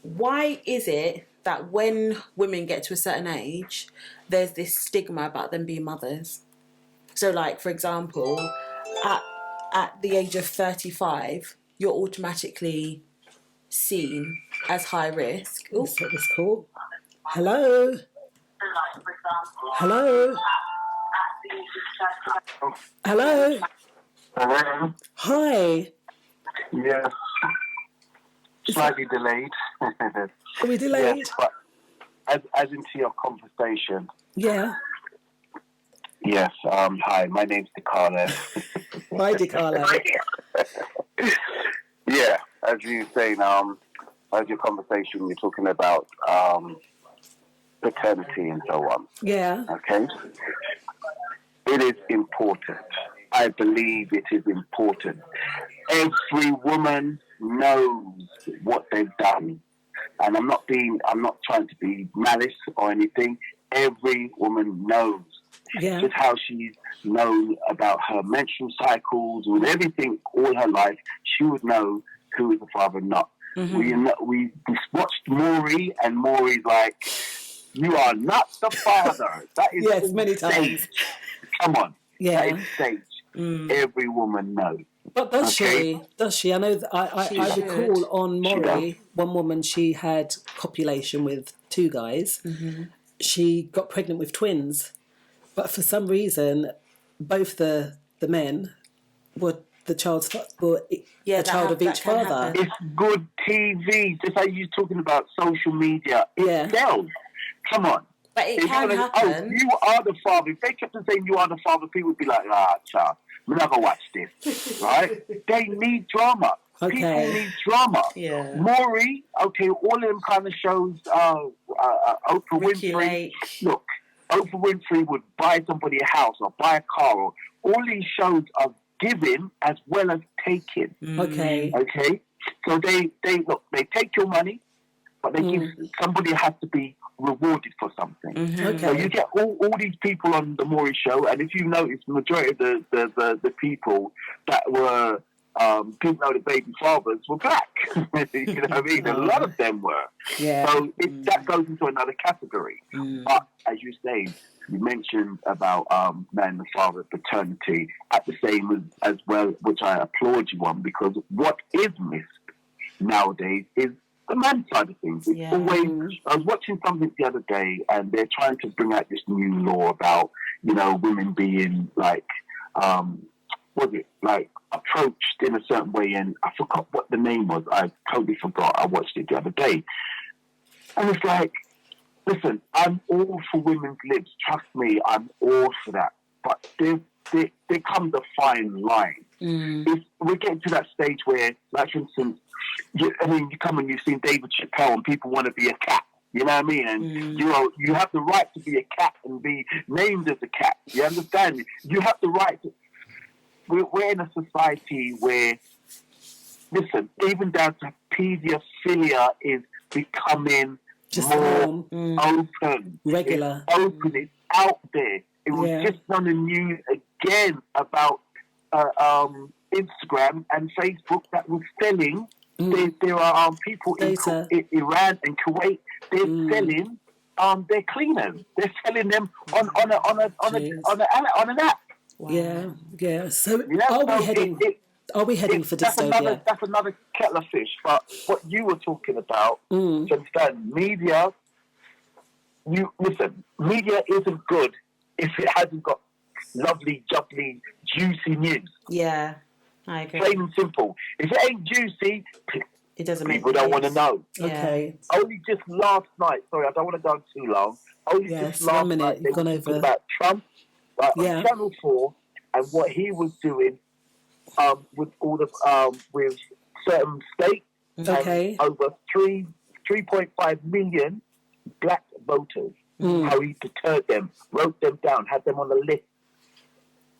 Why is it that when women get to a certain age, there's this stigma about them being mothers? So, like, for example, at the age of 35, you're automatically seen as high risk. Let's take this call. Hello? Hello? Hello? Hello? Hi. Yes. Slightly delayed. Are we delayed? Yes, but as into your conversation. Yeah. Yes. Hi, my name's DiCarlo. Hi, DiCarlo. Yeah, as you were saying, as your conversation, you're talking about paternity and so on. Yeah. Okay? It is important. I believe it is important. Every woman knows what they've done. And I'm not trying to be malice or anything. Every woman knows. Yeah. Just how she's known about her menstrual cycles and everything all her life, she would know who is the father and not. We watched Maury, and Maury's like, you are not the father. That is yes, many times. Come on. Yeah. That is stage. Every woman knows. But does she? Does she? I know that I recall on Maury, one woman, she had copulation with two guys. She got pregnant with twins. But for some reason, both the men were the child of each father. It's good TV. Just like you're talking about social media. It sells. Come on. But it can happen. You are the father. If they kept on saying you are the father, people would be like, child, we're not going to watch this. Right? They need drama. Okay. People need drama. Yeah. Maury, okay, all of them kind of shows, Oprah Winfrey. Look, Oprah Winfrey would buy somebody a house or buy a car. Or all these shows are giving as well as taking. Okay. Okay? So they take your money, but they give, somebody has to be rewarded for something. Okay. So you get all these people on the Maury show, and if you notice, the majority of the people that were didn't know the baby fathers were black. You know what I mean? A lot of them were. Yeah. So that goes into another category. But as you say, you mentioned about man and father paternity at the same as well, which I applaud you on, because what is missed nowadays is the man side of things. It's always, I was watching something the other day, and they're trying to bring out this new law about, women being like, approached in a certain way, and I forgot what the name was. I totally forgot. I watched it the other day. And it's like, listen, I'm all for women's lips. Trust me, I'm all for that. But there comes a fine line. We're getting to that stage where, like, for instance, you come and you've seen David Chappelle and people want to be a cat. You know what I mean? And you have the right to be a cat and be named as a cat. You understand? You have the right to... We're in a society where, listen, even down to paedophilia is becoming just more open. Regular. It's open. It's out there. It was just on the news again about Instagram and Facebook that was selling. There are people in Iran and Kuwait. They're selling their cleaners. They're selling them on an app. Wow. Yeah. So are we heading for dystopia? That's another kettle of fish. But what you were talking about, to understand, media. Media isn't good if it hasn't got lovely, jubbly, juicy news. Yeah, I agree. Plain and simple. If it ain't juicy, it doesn't people don't want to know. Okay. Only just last night. Sorry, I don't want to go too long. Just last night they were talking about Trump. On Channel 4, and what he was doing with all the with certain states, and over 3.5 million black voters. how he deterred them, wrote them down, had them on the list.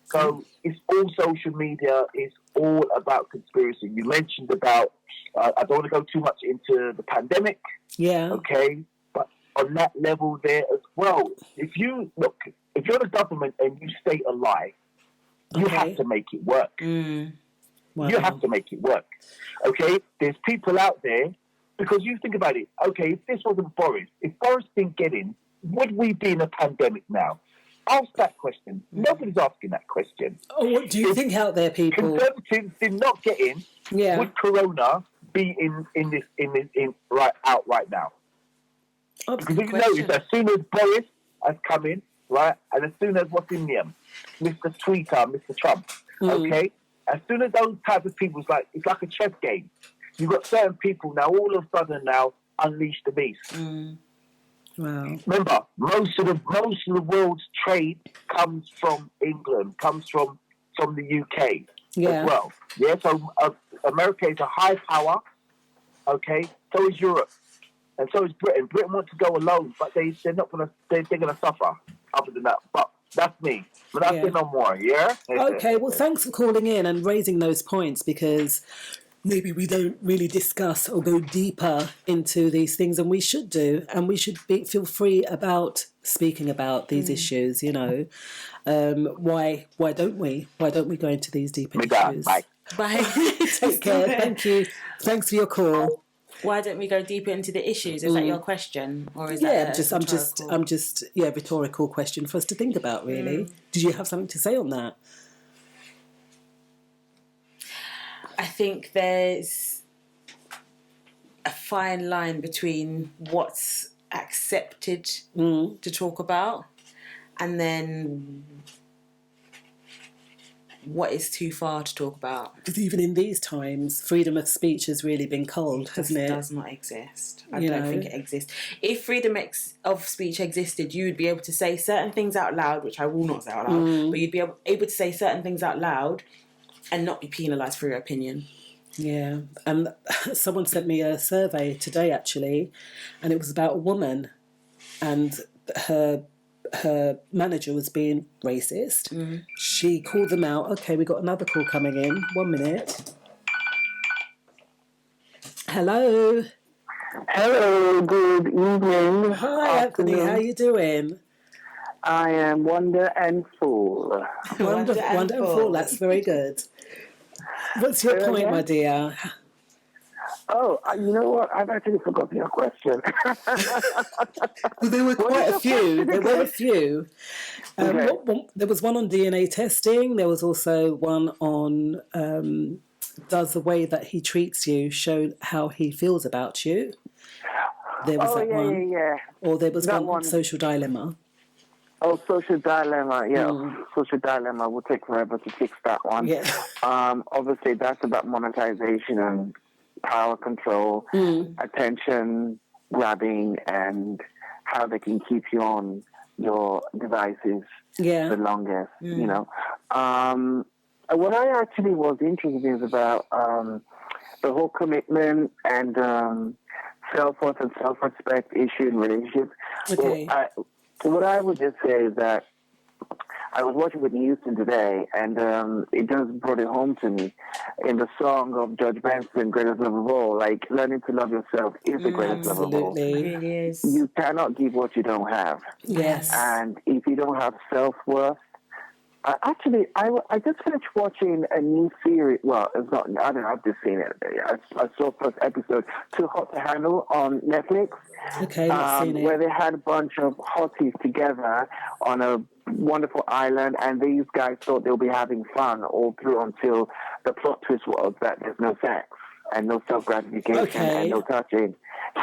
So it's all social media. It's all about conspiracy. You mentioned about, I don't want to go too much into the pandemic. Yeah. Okay. But on that level there as well, if you're the government and you state a lie, you have to make it work. Wow. You have to make it work. Okay? There's people out there, because you think about it, okay, if this wasn't Boris, if Boris didn't get in, would we be in a pandemic now? Ask that question. Nobody's asking that question. Oh, what do you think out there, people? Conservatives did not get in. Yeah. Would Corona be in right now? Because if you notice, as soon as Boris has come in, right, and as soon as what's in him, Mr. Tweeter, Mr. Trump, okay, as soon as those type of people, it's like a chess game. You've got certain people now, all of a sudden now, unleash the beast. Wow. Remember, most of the world's trade comes from England, comes from the UK as well. Yeah, so America is a high power, okay? So is Europe. And so is Britain. Britain wants to go alone, but they're not gonna they're gonna suffer other than that. But that's me. But that's no more, yeah? Okay, well thanks for calling in and raising those points, because maybe we don't really discuss or go deeper into these things, and we should do, and we should feel free about speaking about these issues, you know. Why don't we? Why don't we go into these deeper issues? Bye. Take care. Thank you. Thanks for your call. Why don't we go deeper into the issues? Is that your question, or is that I'm just rhetorical question for us to think about, really. Did you have something to say on that? I think there's a fine line between what's accepted to talk about and then what is too far to talk about. Because even in these times, freedom of speech has really been culled, hasn't it? It does not exist. I don't think it exists. If freedom of speech existed, you would be able to say certain things out loud, which I will not say out loud, but you'd be able to say certain things out loud and not be penalised for your opinion. Yeah, and someone sent me a survey today, actually, and it was about a woman, and her manager was being racist. She called them out. Okay, we got another call coming in. 1 minute. Hello. Hello, good evening. Hi, Anthony. How are you doing? I am wonderful. Wonderful. That's very good. What's your point, my dear? Oh, you know what? I've actually forgotten your question. Well, there were quite a few. There were a few. There was one on DNA testing. There was also one on does the way that he treats you show how he feels about you? There was one. Yeah. Or there was one on social dilemma. Oh, social dilemma, social dilemma will take forever to fix that one. Yeah. Obviously, that's about monetization and power control, attention grabbing, and how they can keep you on your devices the longest. You know, what I actually was interested in is about the whole commitment and self-worth and self-respect issue in relationships. Okay. What I would just say is that I was watching Whitney Houston today, and it just brought it home to me in the song of George Benson, Greatest Love of All. Like, learning to love yourself is the greatest love of all. It really is. You cannot give what you don't have. Yes. And if you don't have self-worth, I just finished watching a new series. Well, it's not. I don't know. I've just seen it. I saw first episode, Too Hot to Handle, on Netflix. Okay, I've seen it. Where they had a bunch of hotties together on a wonderful island, and these guys thought they'll be having fun all through until the plot twist was that there's no sex and no self-gratification and no touching.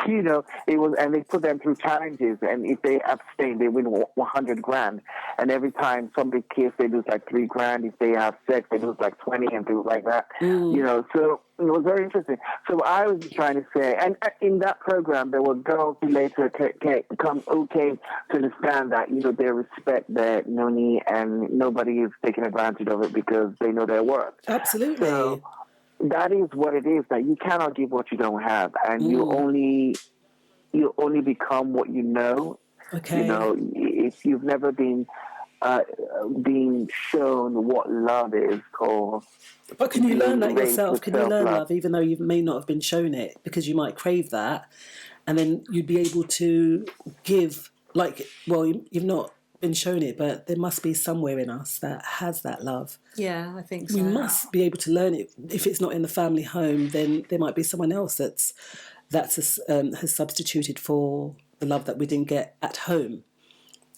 You know, it was, and they put them through challenges, and if they abstain, they win $100,000. And every time somebody kisses, they lose like $3,000. If they have sex, they lose like 20 and things like that. You know, so it was very interesting. So I was just trying to say, and in that program, there were girls who later become okay to understand that, you know, they respect their noni and nobody is taking advantage of it because they know their worth. Absolutely. So, that is what it is, that you cannot give what you don't have, and you only become what you know. Okay. You know, if you've never been shown what love is, or but can you learn that raised yourself? with Can you learn self-love. love, even though you may not have been shown it, because you might crave that, and then you'd be able to give, like, well, you've not been shown it, but there must be somewhere in us that has that love. Yeah, I think so. We must be able to learn it. If it's not in the family home, then there might be someone else that's has substituted for the love that we didn't get at home.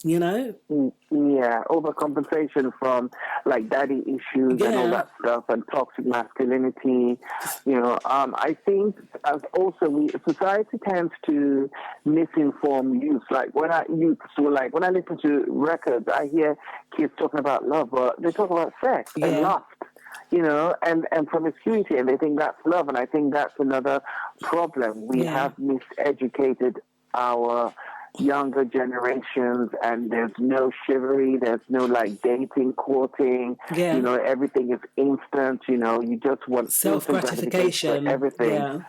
You know? Yeah, overcompensation from like daddy issues and all that stuff, and toxic masculinity. You know, I think as also society tends to misinform youth. Like when I listen to records, I hear kids talking about love, but they talk about sex and lust. You know, and promiscuity, and they think that's love, and I think that's another problem. We have miseducated our younger generations, and there's no chivalry, there's no like dating, courting. You know, everything is instant. You know, you just want self-gratification, everything. Yeah.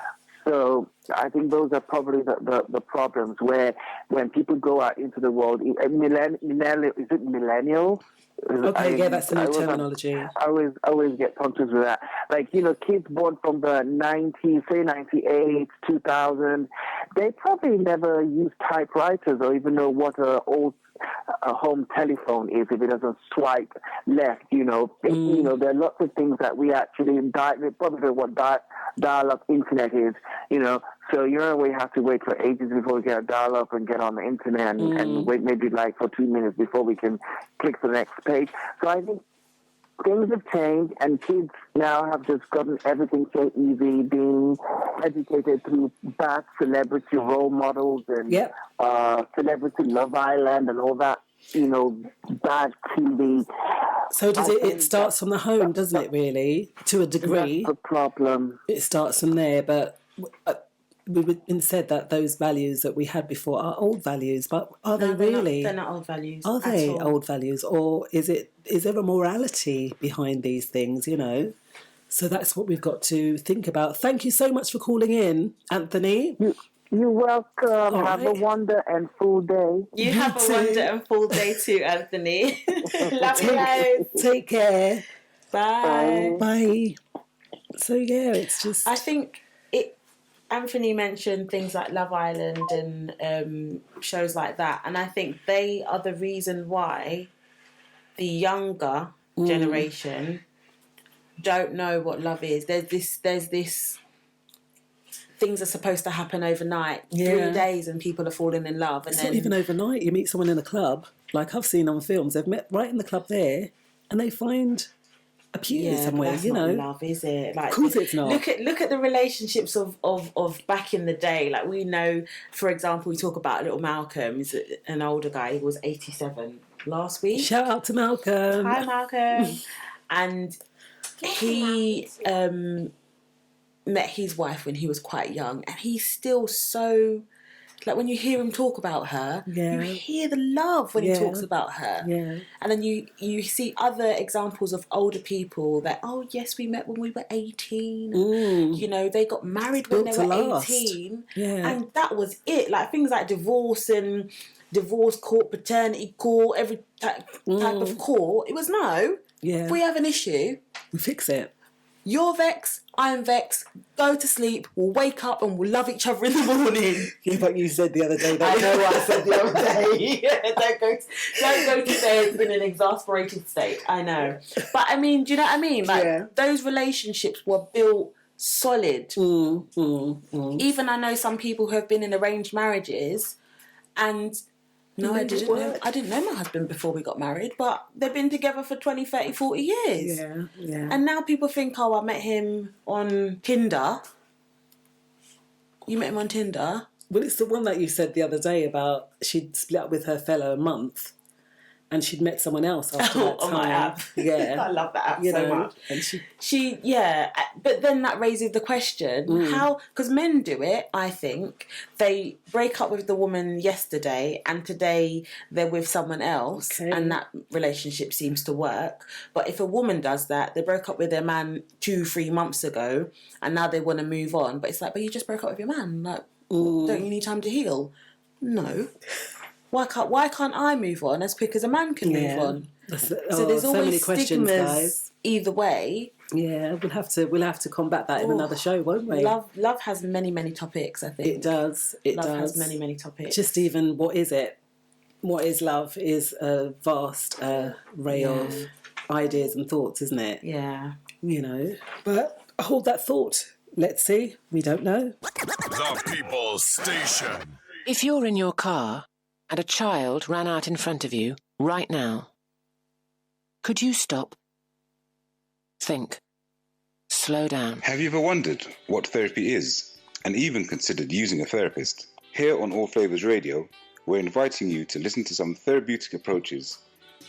So I think those are probably the problems where when people go out into the world, is it millennials? Okay, that's the new terminology. I always get confused with that. Like, you know, kids born from the 90s, say 98, 2000, they probably never used typewriters or even know what a home telephone is if it doesn't swipe left, you know. You know, there are lots of things that we actually probably know what dial-up internet is, you know. So, you know, we have to wait for ages before we get a dial-up and get on the internet and wait maybe like for 2 minutes before we can click to the next page. So I think things have changed, and kids now have just gotten everything so easy, being educated through bad celebrity role models and Celebrity Love Island and all that, you know, bad TV. So it starts from the home, doesn't it, really, to a degree? That's the problem. It starts from there, but we've been said that those values that we had before are old values, but are they really? They're not old values. Are they old values, or is there a morality behind these things? You know, so that's what we've got to think about. Thank you so much for calling in, Anthony. You're welcome. Have a wonderful day. You have a wonderful day too, Anthony. Love you guys. Take care. Bye. Bye. So yeah, it's just. I think Anthony mentioned things like Love Island and shows like that, and I think they are the reason why the younger generation don't know what love is. There's this things are supposed to happen overnight. 3 days and people are falling in love. And it's not even overnight. You meet someone in a club, like I've seen on films, they've met right in the club there, and they find a beauty somewhere, that's you know. not love, is it? Like, of course it's not. Look at the relationships of back in the day. Like, we know, for example, we talk about little Malcolm. He's an older guy. He was 87 last week. Shout out to Malcolm. Hi, Malcolm. And he met his wife when he was quite young, and he's still so. Like, when you hear him talk about her, you hear the love when he talks about her. Yeah. And then you see other examples of older people that, oh, yes, we met when we were 18. You know, they got married when they were 18. Yeah. And that was it. Like, things like divorce and divorce court, paternity court, every type of court. It was if we have an issue, we fix it. You're vexed, I'm vexed, go to sleep, we'll wake up and we'll love each other in the morning. Yeah, but you said the other day, I know what I said the other day. Don't go to bed in an exasperated state. I know. But I mean, do you know what I mean? Like, those relationships were built solid. Even I know some people who have been in arranged marriages, and I didn't know my husband before we got married, but they've been together for 20, 30, 40 years. Yeah. And now people think, oh, I met him on Tinder. You met him on Tinder? Well, it's the one that you said the other day about she'd split up with her fellow a month and she'd met someone else after that time. On my app. Yeah. I love that app so much. And she, but then that raises the question, how, because men do it, I think, they break up with the woman yesterday and today they're with someone else and that relationship seems to work. But if a woman does that, they broke up with their man 2-3 months ago and now they want to move on. But it's like, but you just broke up with your man. Like, don't you need time to heal? No. why can't I move on as quick as a man can move on? So there's always stigmas either way. Yeah, we'll have to combat that in another show, won't we? Love has many, many topics, I think. It does. Love has many, many topics. Just even, what is it? What is love is a vast array of ideas and thoughts, isn't it? Yeah. You know, but hold that thought. Let's see. We don't know. The People's Station. If you're in your car and a child ran out in front of you right now, could you stop? Think. Slow down. Have you ever wondered what therapy is and even considered using a therapist? Here on All Flavors Radio, we're inviting you to listen to some therapeutic approaches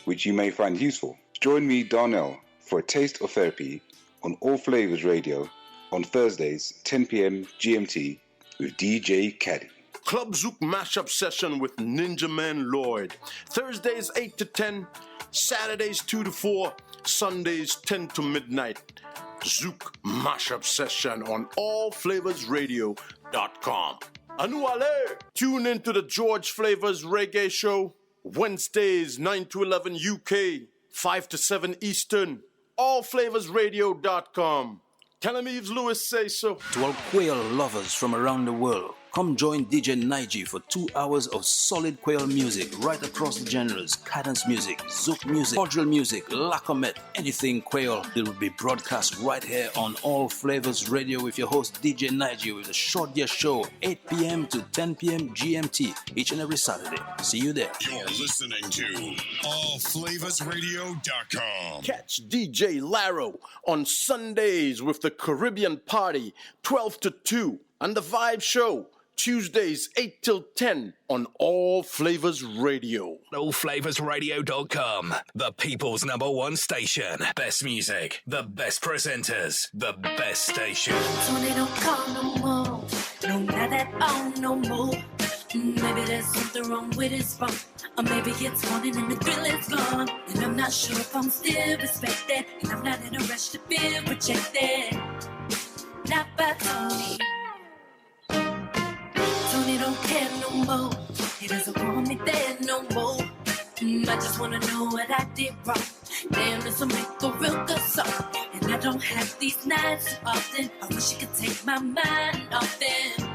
which you may find useful. Join me, Darnell, for a taste of therapy on All Flavors Radio on Thursdays, 10 p.m. GMT with DJ Caddy. Club Zouk mashup session with Ninja Man Lloyd. Thursdays 8 to 10, Saturdays 2 to 4, Sundays 10 to midnight. Zouk mashup session on allflavorsradio.com. Anuale! Tune into the George Flavors Reggae Show. Wednesdays 9 to 11 UK, 5 to 7 Eastern. Allflavorsradio.com. Tell him Yves Lewis say so. To all quail lovers from around the world, come join DJ Nige for 2 hours of solid quail music right across the genres. Cadence music, zouk music, cordial music, lacomet, anything quail. It will be broadcast right here on All Flavors Radio with your host DJ Nige with a short year show, 8 p.m. to 10 p.m. GMT each and every Saturday. See you there. You're listening to allflavorsradio.com. Catch DJ Laro on Sundays with the Caribbean Party, 12 to 2, and the Vibe Show, Tuesdays 8 till 10 on All Flavors Radio. Allflavorsradio.com, the people's #1 station. Best music, the best presenters, the best station. Tony don't call no more, no, not at all, no more. Maybe there's something wrong with his phone, or maybe it's morning and the thrill is gone. And I'm not sure if I'm still respected, and I'm not in a rush to feel rejected. Not by Tony. Tony don't care no more. He doesn't want me there no more. I just wanna know what I did wrong. Damn, this will make a real good song. And I don't have these nights too often. I wish you could take my mind off them.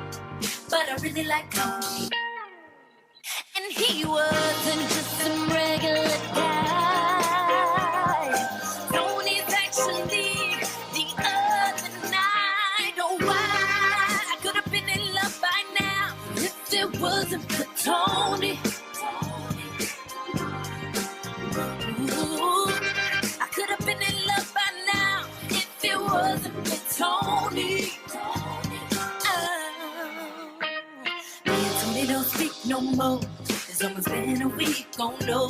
But I really like Tony. And he wasn't just some regular guy. Tony's actually the other night. Oh, why? I could have been in love by now if it wasn't for Tony. Ooh, I could have been in love by now if it wasn't for Tony. They don't speak no more. It's almost been a week, oh no.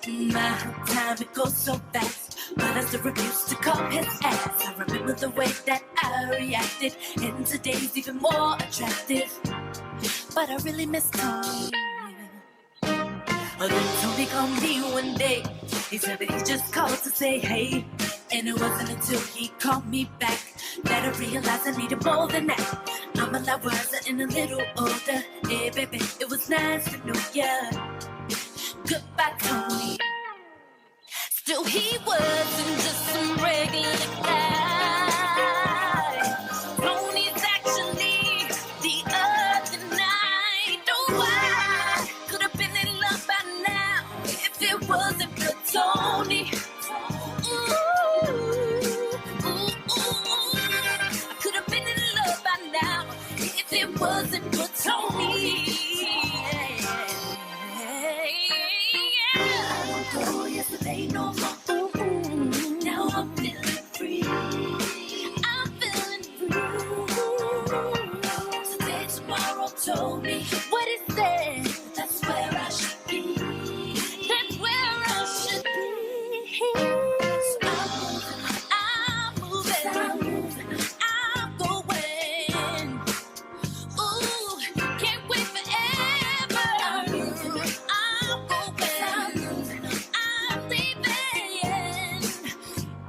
My time, it goes so fast. But I still refuse to call his ass. I remember the way that I reacted, and today's even more attractive. But I really miss Tony. Then Tony called me one day. He said that he just called to say hey. And it wasn't until he called me back that I realized I needed more than that. I'm a lot wiser and a little older. Hey baby, it was nice to know ya. Goodbye Tony. Still he wasn't just some regular guy. Tony's actually the other night. Oh why? Could have been in love by now if it wasn't for Tony. It wasn't for Tony. I won't go yesterday no more. Now I'm feeling free. I'm feeling free. Today, tomorrow told me what it said. That's where I should be. That's where I should be. So I'm moving. I'm going. Can't wait forever. I'm going. I'm leaving.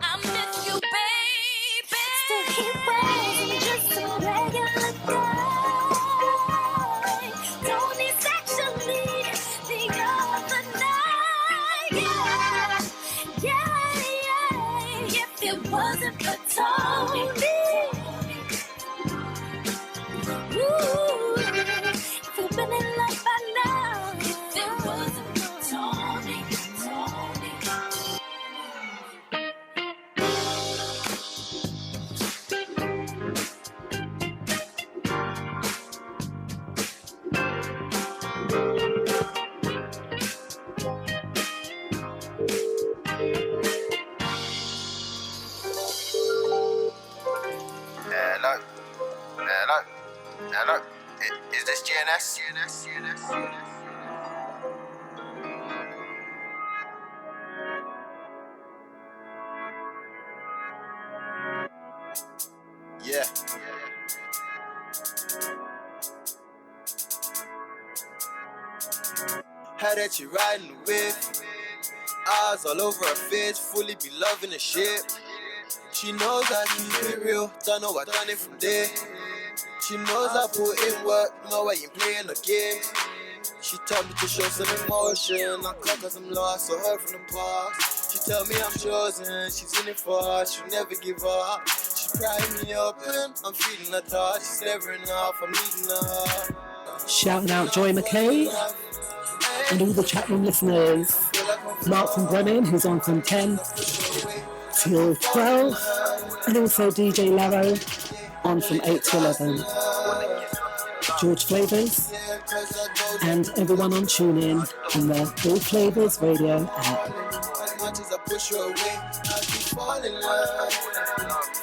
I miss you, baby. Still he wasn't just a regular guy. Tony's actually the Hello, is this GNS? Yeah. How that you riding the whip? Eyes all over her face, fully be loving the shit. She knows I keep it real, don't know I done it from there. She knows I put in work, no I ain't playing no games. She told me to show some emotion, I cry cause I'm lost, so her from the past. She tell me I'm chosen, she's in it for us, she'll never give up. She's prying me open, I'm feeling her touch, she's never enough, I'm needing her. Shouting out Joy McKay and all the chatroom listeners. Mark from Brennan, who's on from 10 till 12, and also DJ Laro on from 8 to 11. George Flavors and everyone on TuneIn on the Allflavas Radio app.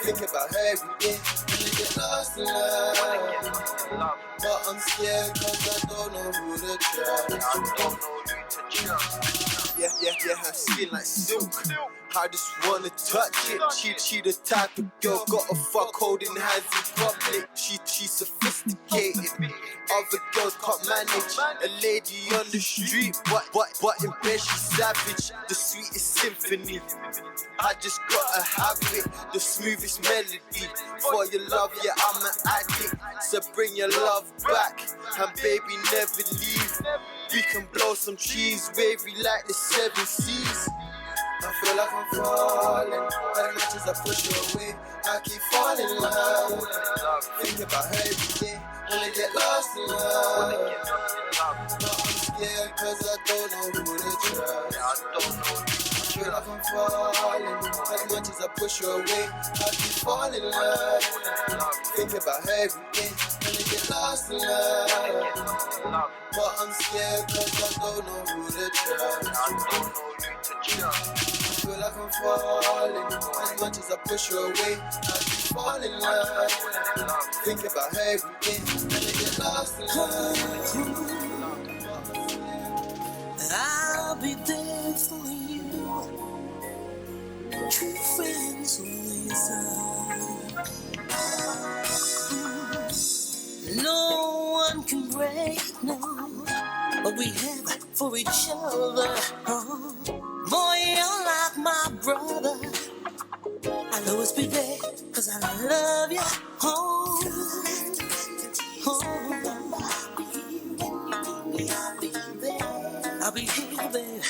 Think about her every day, really get lost in love. But I'm scared cause I don't know who to trust. Yeah, her skin like silk. I just wanna touch it. She the type of girl, got a fuck holding hands in public. She's sophisticated. Other girls can't manage. A lady on the street, but in bed she's savage. The sweetest symphony. I just gotta have it, the smoothest melody. For your love, yeah, I'm an addict. So bring your love back, and baby, never leave. We can blow some trees, wavy like the 7 seas. I feel like I'm falling, but as much as I push you away, I keep falling in love. Think about her every day, wanna get lost in love. But I'm scared cause I don't know who to trust. I feel like I'm falling, as much as I push you away, I keep falling in love. Think about her every day, wanna get lost in love. But I'm scared cause I don't know who to trust. I feel like I'm falling, as much as I push you away, I keep falling in love. Think about her every day, wanna get lost in love. I'll be there for you. True friends always. No one can break, no, what we have for each other. Oh, boy, you're like my brother. I'll always be there, cause I love you. Oh, I'll be here, baby.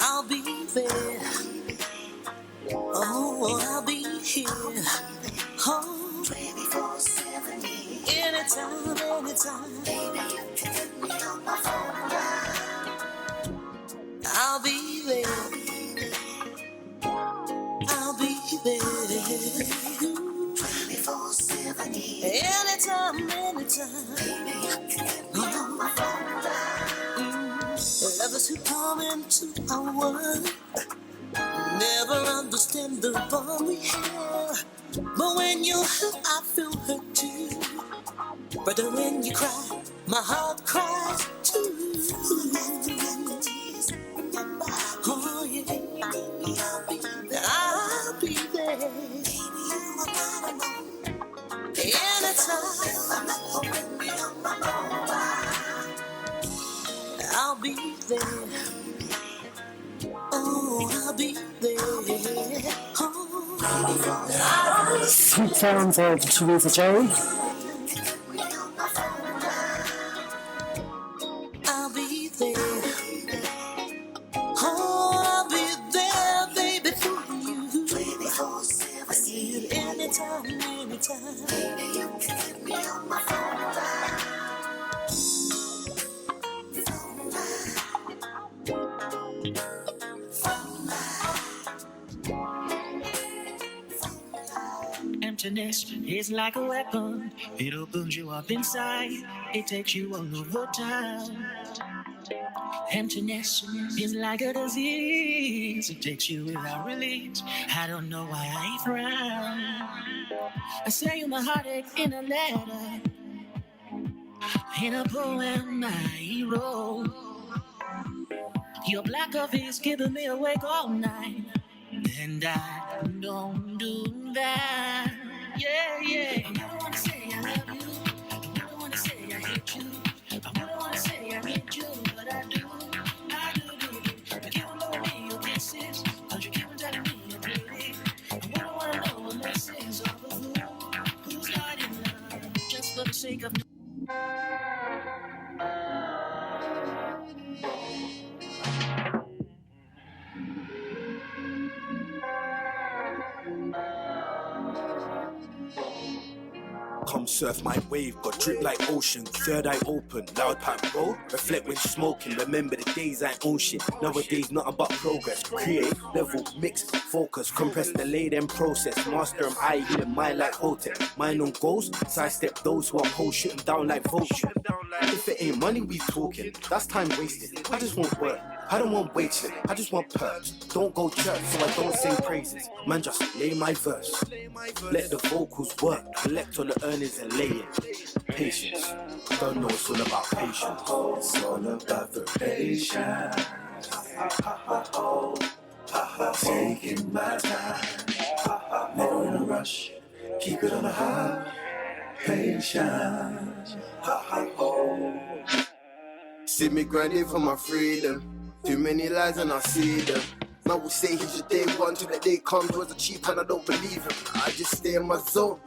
I'll be there. Oh, I'll be here. Oh, 24/7. Anytime. Baby, you can hit me on my phone. I'll be there. I'll be there. 24/7. Anytime. Baby, you can hit me on my phone. Lovers who come into our world never understand the bond we have. But when you hurt, I feel hurt too. Brother, when you cry, my heart cries too. Oh yeah, I'll be there. Anytime. I'll be there. Oh, I'll be there. Oh. Sweet sounds of Teresa Jones. I'll be there. Oh, I'll be there, baby, for you. 24/7. Anytime. Baby, you can hit me on my phone. Emptiness is like a weapon. It opens you up inside. It takes you all over town. Emptiness is like a disease. It takes you without release. I don't know why I frown. I say you my heartache in a letter, in a poem I wrote. Your black coffee is keeping me awake all night, and I don't do that. Yeah, yeah. I don't wanna say I love you. I don't wanna say I hate you. I don't wanna say I need you, but I do. I do. You keep on blowing me your kisses, 'cause you keep on telling me you're pretty. And I wanna know what this is of a fool who's not in love just for the sake of. Come surf my wave, got drip like ocean. Third eye open, loud pipe roll. Reflect when smoking, remember the days I own shit. Nowadays, nothing but progress. Create, level, mix, focus. Compress, delay, then process. Master them, I heal them, my like Hotep. Mine on goals, sidestep those who I'm whole, shoot them down like vulture. If it ain't money we talking, that's time wasted. I just want work. I don't want waiting, I just want perks. Don't go church, so I don't sing praises. Man, just lay my verse. Let the vocals work. Collect all the earnings and lay it. Patience. Don't know it's all about patience. It's all about the patience. Taking my time. Never in a rush. Keep it on a high. Patience. See me grinding for my freedom. Too many lies and I see them. Man will say he's your day one till the day comes. Was a cheap and I don't believe him. I just stay in my zone.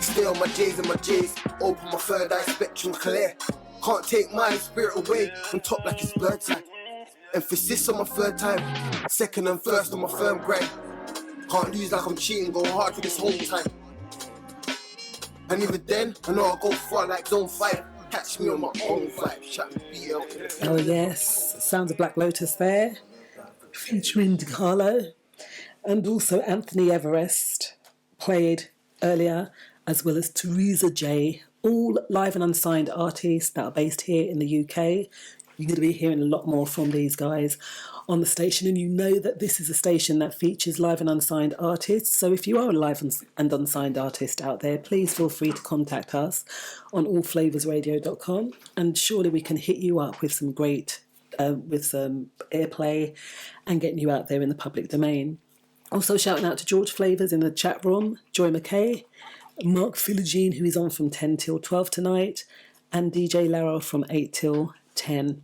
Stay on my J's and my J's. Open my third eye, spectrum clear. Can't take my spirit away. On top like it's bird time. Emphasis on my third time. Second and first on my firm grind. Can't lose like I'm cheating. Go hard for this whole time. And even then, I know I'll go far like zone 5. Catch me on my own vibe. Chat with BL. Oh yes, sounds of Black Lotus there, featuring DiCarlo, and also Anthony Everest played earlier, as well as Teresa J, all live and unsigned artists that are based here in the UK. You're going to be hearing a lot more from these guys on the station, and you know that this is a station that features live and unsigned artists. So if you are a live and unsigned artist out there, please feel free to contact us on allflavasradio.com, and surely we can hit you up with some great, with some airplay and getting you out there in the public domain. Also shouting out to George Flavors in the chat room, Joy McKay, Mark Philogene, who is on from 10 till 12 tonight, and DJ Laro from 8 till 10.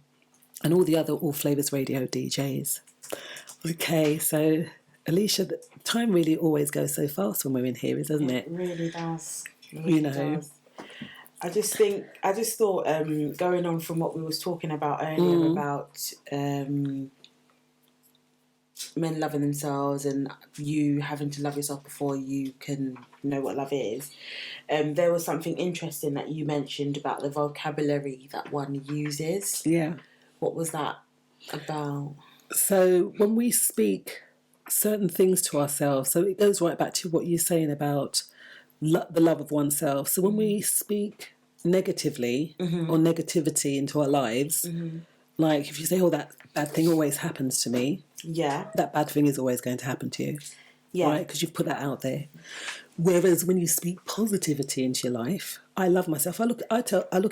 And all the other All Flavors Radio DJs. Okay, so Alicia, the time really always goes so fast when we're in here, doesn't it? It really does. Does. I just thought, going on from what we was talking about earlier about men loving themselves and you having to love yourself before you can know what love is. There was something interesting that you mentioned about the vocabulary that one uses. Yeah. What was that about? So when we speak certain things to ourselves, so it goes right back to what you're saying about the love of oneself. So when we speak negatively or negativity into our lives, like if you say, oh, that bad thing always happens to me, that bad thing is always going to happen to you, right? Because you've put that out there. Whereas when you speak positivity into your life, I love myself. I look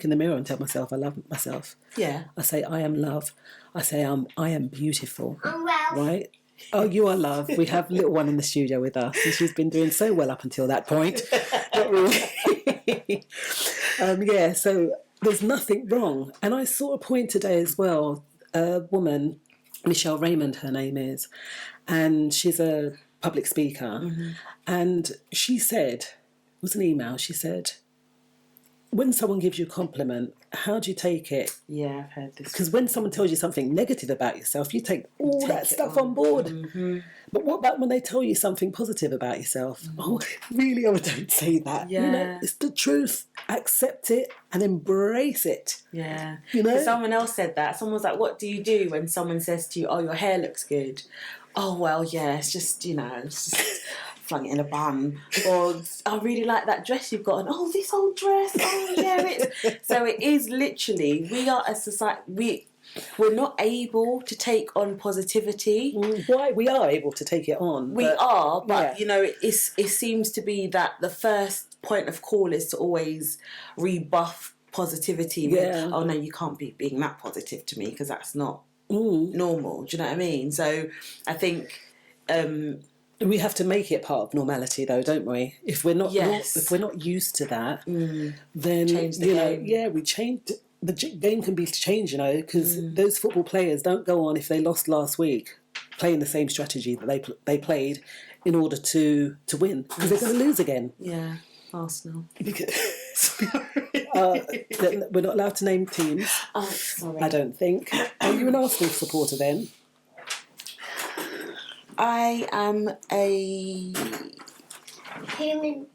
in the mirror and tell myself I love myself. Yeah. I say I am love. I say I am beautiful. Right? Oh, you are love. We have little one in the studio with us, and she's been doing so well up until that point. Not really. So there's nothing wrong. And I saw a point today as well. A woman, Michelle Raymond, her name is, and she's a public speaker, and she said, it was an email, she said, when someone gives you a compliment, how do you take it? Yeah, I've heard this. Because when someone tells you something negative about yourself, you take all that stuff on board. But what about when they tell you something positive about yourself? Oh, really? Oh, don't say that. Yeah. You know, it's the truth. Accept it and embrace it. Yeah. You know? Someone else said that. Someone was like, what do you do when someone says to you, oh, your hair looks good? Oh, well, yeah, it's just, it's just flung it in a bun. Or, I really like that dress you've got on. Oh, this old dress. Oh, yeah. So it is literally, we are a society, we're not able to take on positivity. Why? We are able to take it on. But you know, it seems to be that the first point of call is to always rebuff positivity with, oh no, you can't be being that positive to me because that's not normal. Do you know what I mean? So I think we have to make it part of normality, though, don't we? If we're not, if we're not used to that, then we change. The game can be changed, you know, because those football players don't go on if they lost last week playing the same strategy that they played in order to win, because they're going to lose again. Yeah, Arsenal. We're not allowed to name teams. Oh, sorry. I don't think. Are you an Arsenal supporter then? I am a human.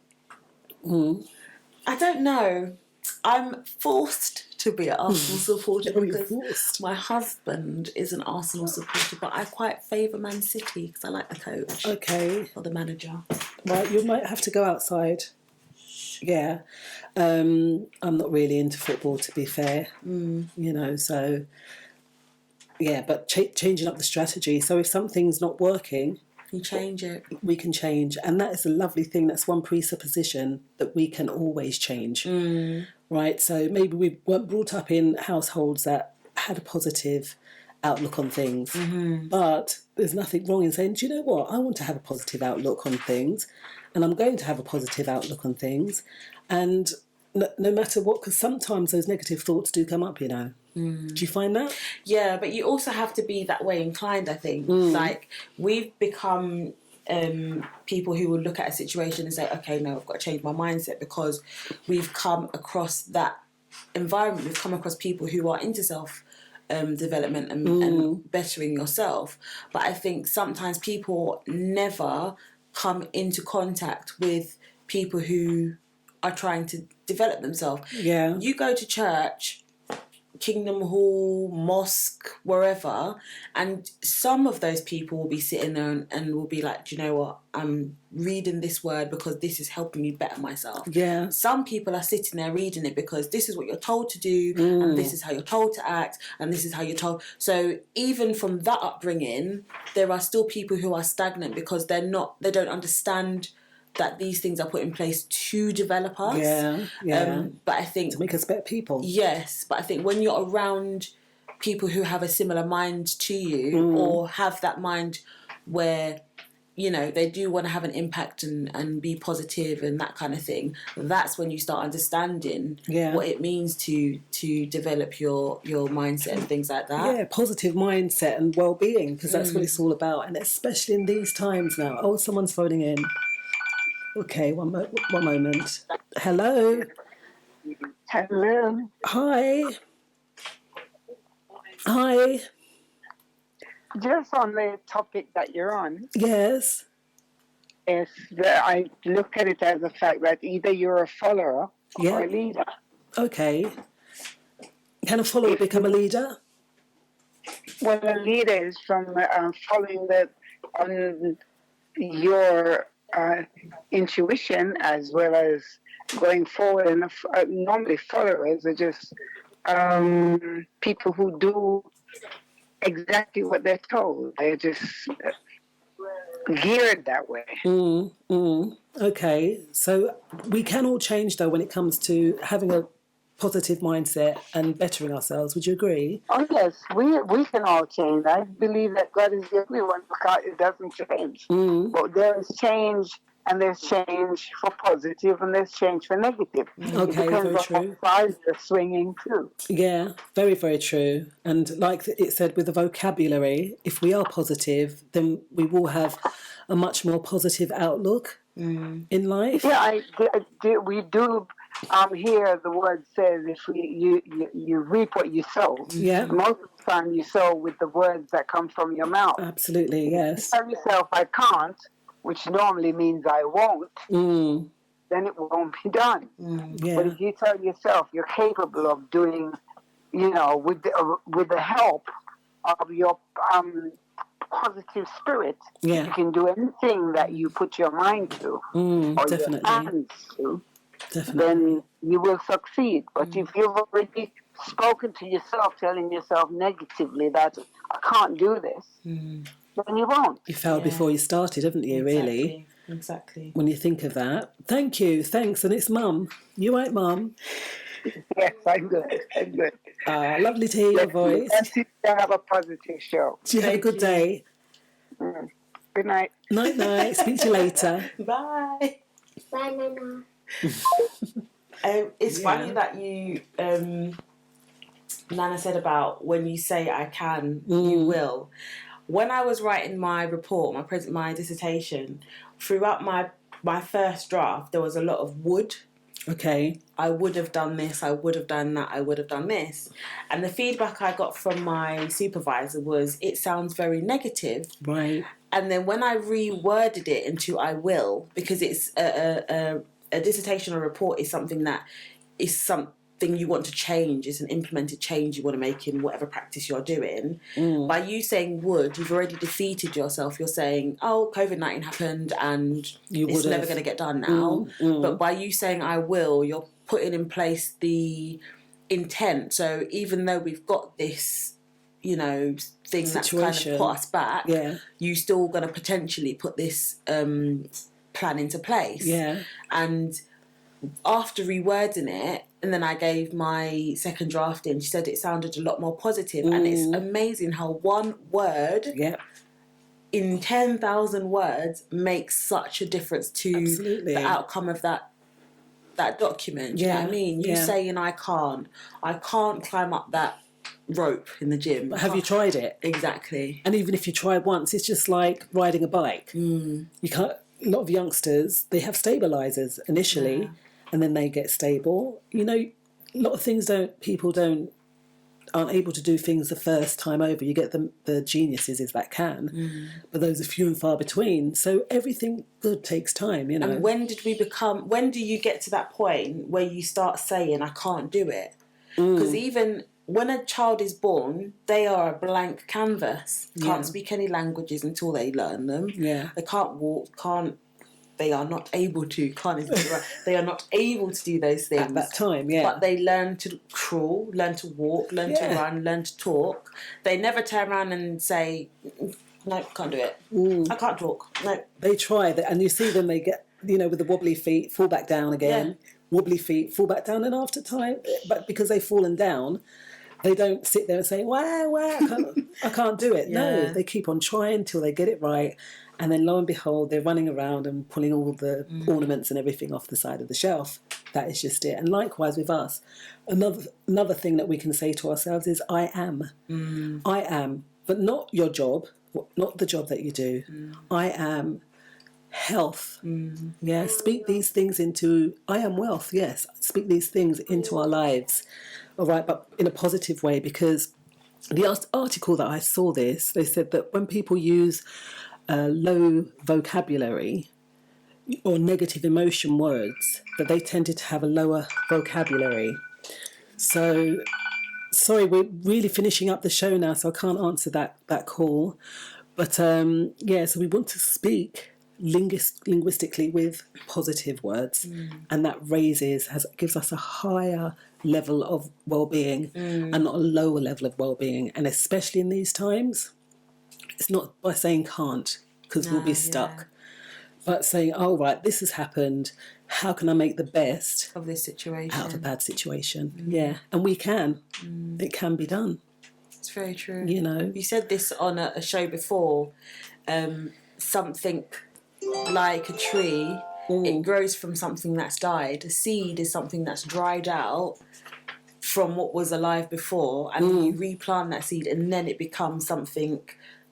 I don't know. I'm forced to be an Arsenal supporter because my husband is an Arsenal supporter, but I quite favour Man City because I like the coach. Okay. Or the manager. Right, you might have to go outside. Yeah. I'm not really into football, to be fair. You know, so... Yeah, but changing up the strategy. So if something's not working... You change it. We can change. And that is a lovely thing. That's one presupposition that we can always change. Right? So maybe we weren't brought up in households that had a positive outlook on things. But there's nothing wrong in saying, do you know what? I want to have a positive outlook on things. And I'm going to have a positive outlook on things. And no matter what, because sometimes those negative thoughts do come up, you know. Do you find that? Yeah, but you also have to be that way inclined, I think. Like, we've become people who will look at a situation and say, okay, no, I've got to change my mindset, because we've come across that environment. We've come across people who are into self development and bettering yourself. But I think sometimes people never come into contact with people who are trying to develop themselves. Yeah. You go to church, Kingdom Hall, mosque, wherever, and some of those people will be sitting there and will be like, do you know what, I'm reading this word because this is helping me better myself. Yeah. Some people are sitting there reading it because this is what you're told to do, and this is how you're told to act, and this is how you're told. So even from that upbringing, there are still people who are stagnant because they don't understand that these things are put in place to develop us. But I think... to make us better people. Yes, but I think when you're around people who have a similar mind to you, or have that mind where, you know, they do want to have an impact and be positive and that kind of thing, that's when you start understanding what it means to develop your mindset and things like that. Yeah, positive mindset and well-being, because that's what it's all about. And especially in these times now. Oh, someone's phoning in. Okay, one moment. Hello. Hello. Hi. Hi. Just on the topic that you're on. Yes. Is that I look at it as the fact that either you're a follower or a leader. Okay. Can a follower become a leader? Well, a leader is from following your intuition as well as going forward. And normally followers are just people who do exactly what they're told. They're just geared that way. Okay, so we can all change though when it comes to having a positive mindset and bettering ourselves. Would you agree? Oh yes, we can all change. I believe that God is the only one it doesn't change. But there is change, and there's change for positive, and there's change for negative. Okay, very true. What side you're swinging to. Yeah, very, very true. And like it said, with the vocabulary, if we are positive, then we will have a much more positive outlook in life. Yeah, we do. Here the word says if you reap what you sow. Yeah. Most of the time you sow with the words that come from your mouth. Absolutely, yes. If you tell yourself I can't, which normally means I won't, then it won't be done. But if you tell yourself you're capable of doing, you know, with the help of your positive spirit, you can do anything that you put your mind to or definitely. your hands to. Then you will succeed. But if you've already spoken to yourself, telling yourself negatively that I can't do this, then you won't. You failed before you started, haven't you, really? Exactly. When you think of that. Thank you, thanks. And it's Mum. You right, Mum? Yes, I'm good. I'm good. Lovely to hear your voice. Continue to have a positive show. You have a good day. Good night. Night. Speak to you later. Bye. Bye, Nana. It's funny that you, Nana said about when you say I can, you will. When I was writing my report, my dissertation, throughout my first draft, there was a lot of would. Okay. I would have done this, I would have done that, I would have done this. And the feedback I got from my supervisor was, it sounds very negative. Right. And then when I reworded it into I will, because it's a dissertation or report is something that is something you want to change, it's an implemented change you want to make in whatever practice you're doing. By you saying would, you've already defeated yourself. You're saying, oh, COVID-19 happened and it's never going to get done now. But by you saying I will, you're putting in place the intent. So even though we've got this, thing situation that's kind of put us back, you still going to potentially put this plan into place. Yeah. And after rewording it, and then I gave my second draft in, she said it sounded a lot more positive. And it's amazing how one word in 10,000 words makes such a difference to the outcome of that document. Do you know what I mean? You saying I can't climb up that rope in the gym. But have you tried it? Exactly. And even if you try once, it's just like riding a bike. You can't. A lot of youngsters, they have stabilizers initially, and then they get stable. A lot of things people aren't able to do things the first time over. You get the geniuses that can, but those are few and far between. So everything good takes time, And when do you get to that point where you start saying, I can't do it? Because even when a child is born, they are a blank canvas. Can't speak any languages until they learn them. Yeah. They can't walk, they are not able to, they are not able to do those things. At that time, But they learn to crawl, learn to walk, learn to run, learn to talk. They never turn around and say, no, can't do it. I can't talk. No. They try, and you see them, they get, with the wobbly feet, fall back down again. Wobbly feet, fall back down, and after time, but because they've fallen down, they don't sit there and say, wow, I can't do it. No, they keep on trying till they get it right. And then lo and behold, they're running around and pulling all the ornaments and everything off the side of the shelf. That is just it. And likewise with us. Another thing that we can say to ourselves is, I am. I am. But not your job, not the job that you do. I am health. Speak these things into, I am wealth, speak these things into our lives. All right, but in a positive way, because the article that I saw they said that when people use low vocabulary or negative emotion words, that they tended to have a lower vocabulary. So, sorry, we're really finishing up the show now, so I can't answer that call. But so we want to speak linguistically with positive words, and that gives us a higher level of well-being and not a lower level of well-being. And especially in these times, it's not by saying can't, because we'll be stuck, but saying, oh right, this has happened, how can I make the best of this situation, out of a bad situation? And we can. It can be done. It's very true. You said this on a show before, something like a tree, it grows from something that's died. A seed is something that's dried out from what was alive before, and you replant that seed, and then it becomes something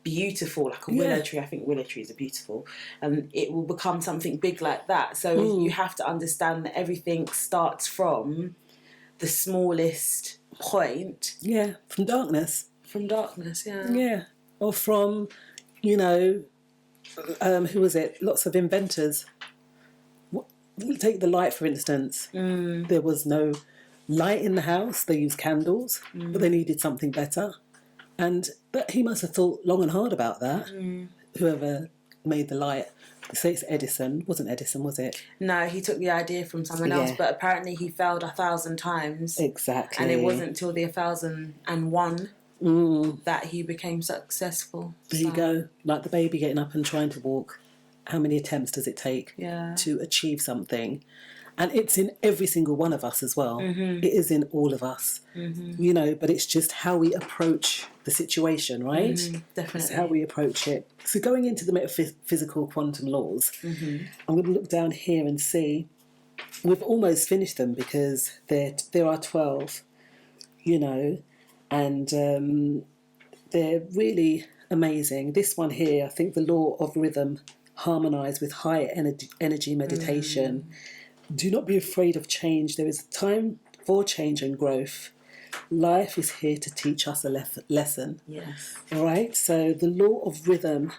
beautiful, like a willow tree. I think willow trees are beautiful, and it will become something big like that. So you have to understand that everything starts from the smallest point. From darkness. Or from, who was it? Lots of inventors. Take the light, for instance. There was no light in the house. They used candles, but they needed something better. But he must have thought long and hard about that. Whoever made the light. They say it's Edison. Wasn't Edison, was it? No, he took the idea from someone else, but apparently he failed 1,000 times. Exactly. And it wasn't until the 1,001 that he became successful. There you go. Like the baby getting up and trying to walk. How many attempts does it take to achieve something? And it's in every single one of us as well. It is in all of us, you know, but it's just how we approach the situation, right? Definitely. It's how we approach it. So going into the metaphysical quantum laws, I'm going to look down here and see, we've almost finished them because there are 12, you know, and they're really amazing. This one here, I think the law of rhythm harmonised with high energy meditation. Do not be afraid of change. There is a time for change and growth. Life is here to teach us a lesson. Yes. All right? So the law of rhythm,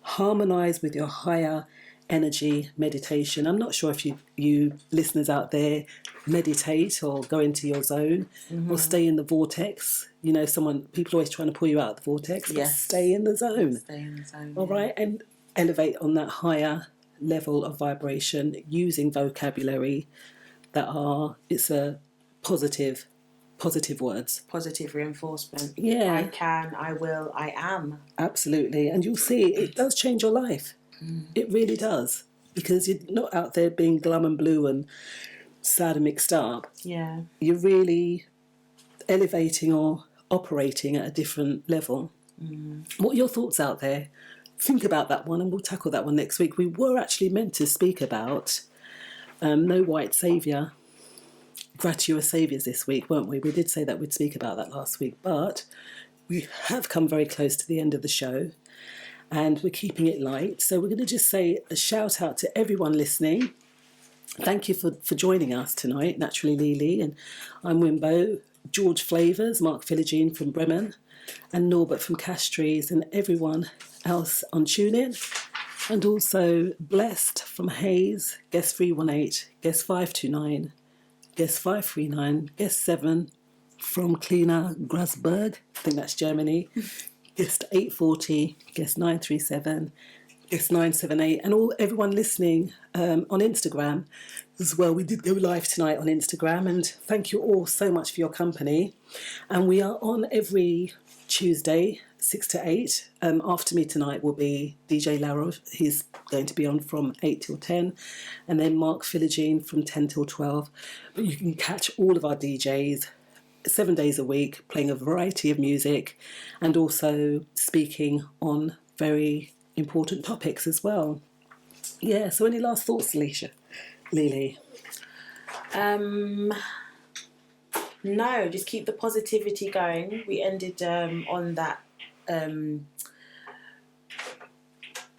harmonise with your higher energy meditation. I'm not sure if you listeners out there meditate or go into your zone or stay in the vortex. You know, people are always trying to pull you out of the vortex. But stay in the zone. Stay in the zone. All right? And elevate on that higher level of vibration using vocabulary it's a positive words. Positive reinforcement. Yeah. I can, I will, I am. Absolutely. And you'll see it does change your life. It really does. Because you're not out there being glum and blue and sad and mixed up. Yeah. You're really elevating or operating at a different level. What are your thoughts out there? Think about that one and we'll tackle that one next week. We were actually meant to speak about no white saviour, gratuitous saviours this week, weren't we? We did say that we'd speak about that last week, but we have come very close to the end of the show and we're keeping it light. So we're going to just say a shout out to everyone listening. Thank you for joining us tonight. Naturally Lily, and I'm Wimbo, George Flavors, Mark Philogene from Bremen, and Norbert from Castries, and everyone else on TuneIn, and also Blessed from Hayes, Guest 318, Guest 529, Guest 539, Guest 7 from Kleiner Grasberg, I think that's Germany, Guest 840, Guest 937, Guest 978, and everyone listening on Instagram as well. We did go live tonight on Instagram, and thank you all so much for your company. And we are on every Tuesday, 6 to 8. After me tonight will be DJ Laro. He's going to be on from 8 till 10. And then Mark Philogene from 10 till 12. But you can catch all of our DJs 7 days a week, playing a variety of music and also speaking on very important topics as well. Yeah, so any last thoughts, Lily? No, just keep the positivity going. We ended on that,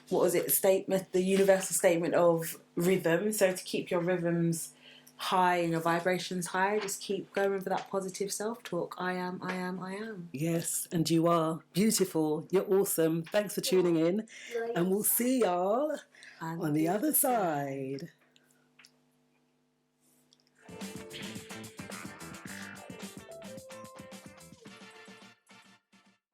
what was it, statement, the universal statement of rhythm. So to keep your rhythms high and your vibrations high, just keep going with that positive self-talk. I am, I am, I am. Yes, and you are beautiful. You're awesome. Thanks for tuning in. And we'll see y'all on the other side.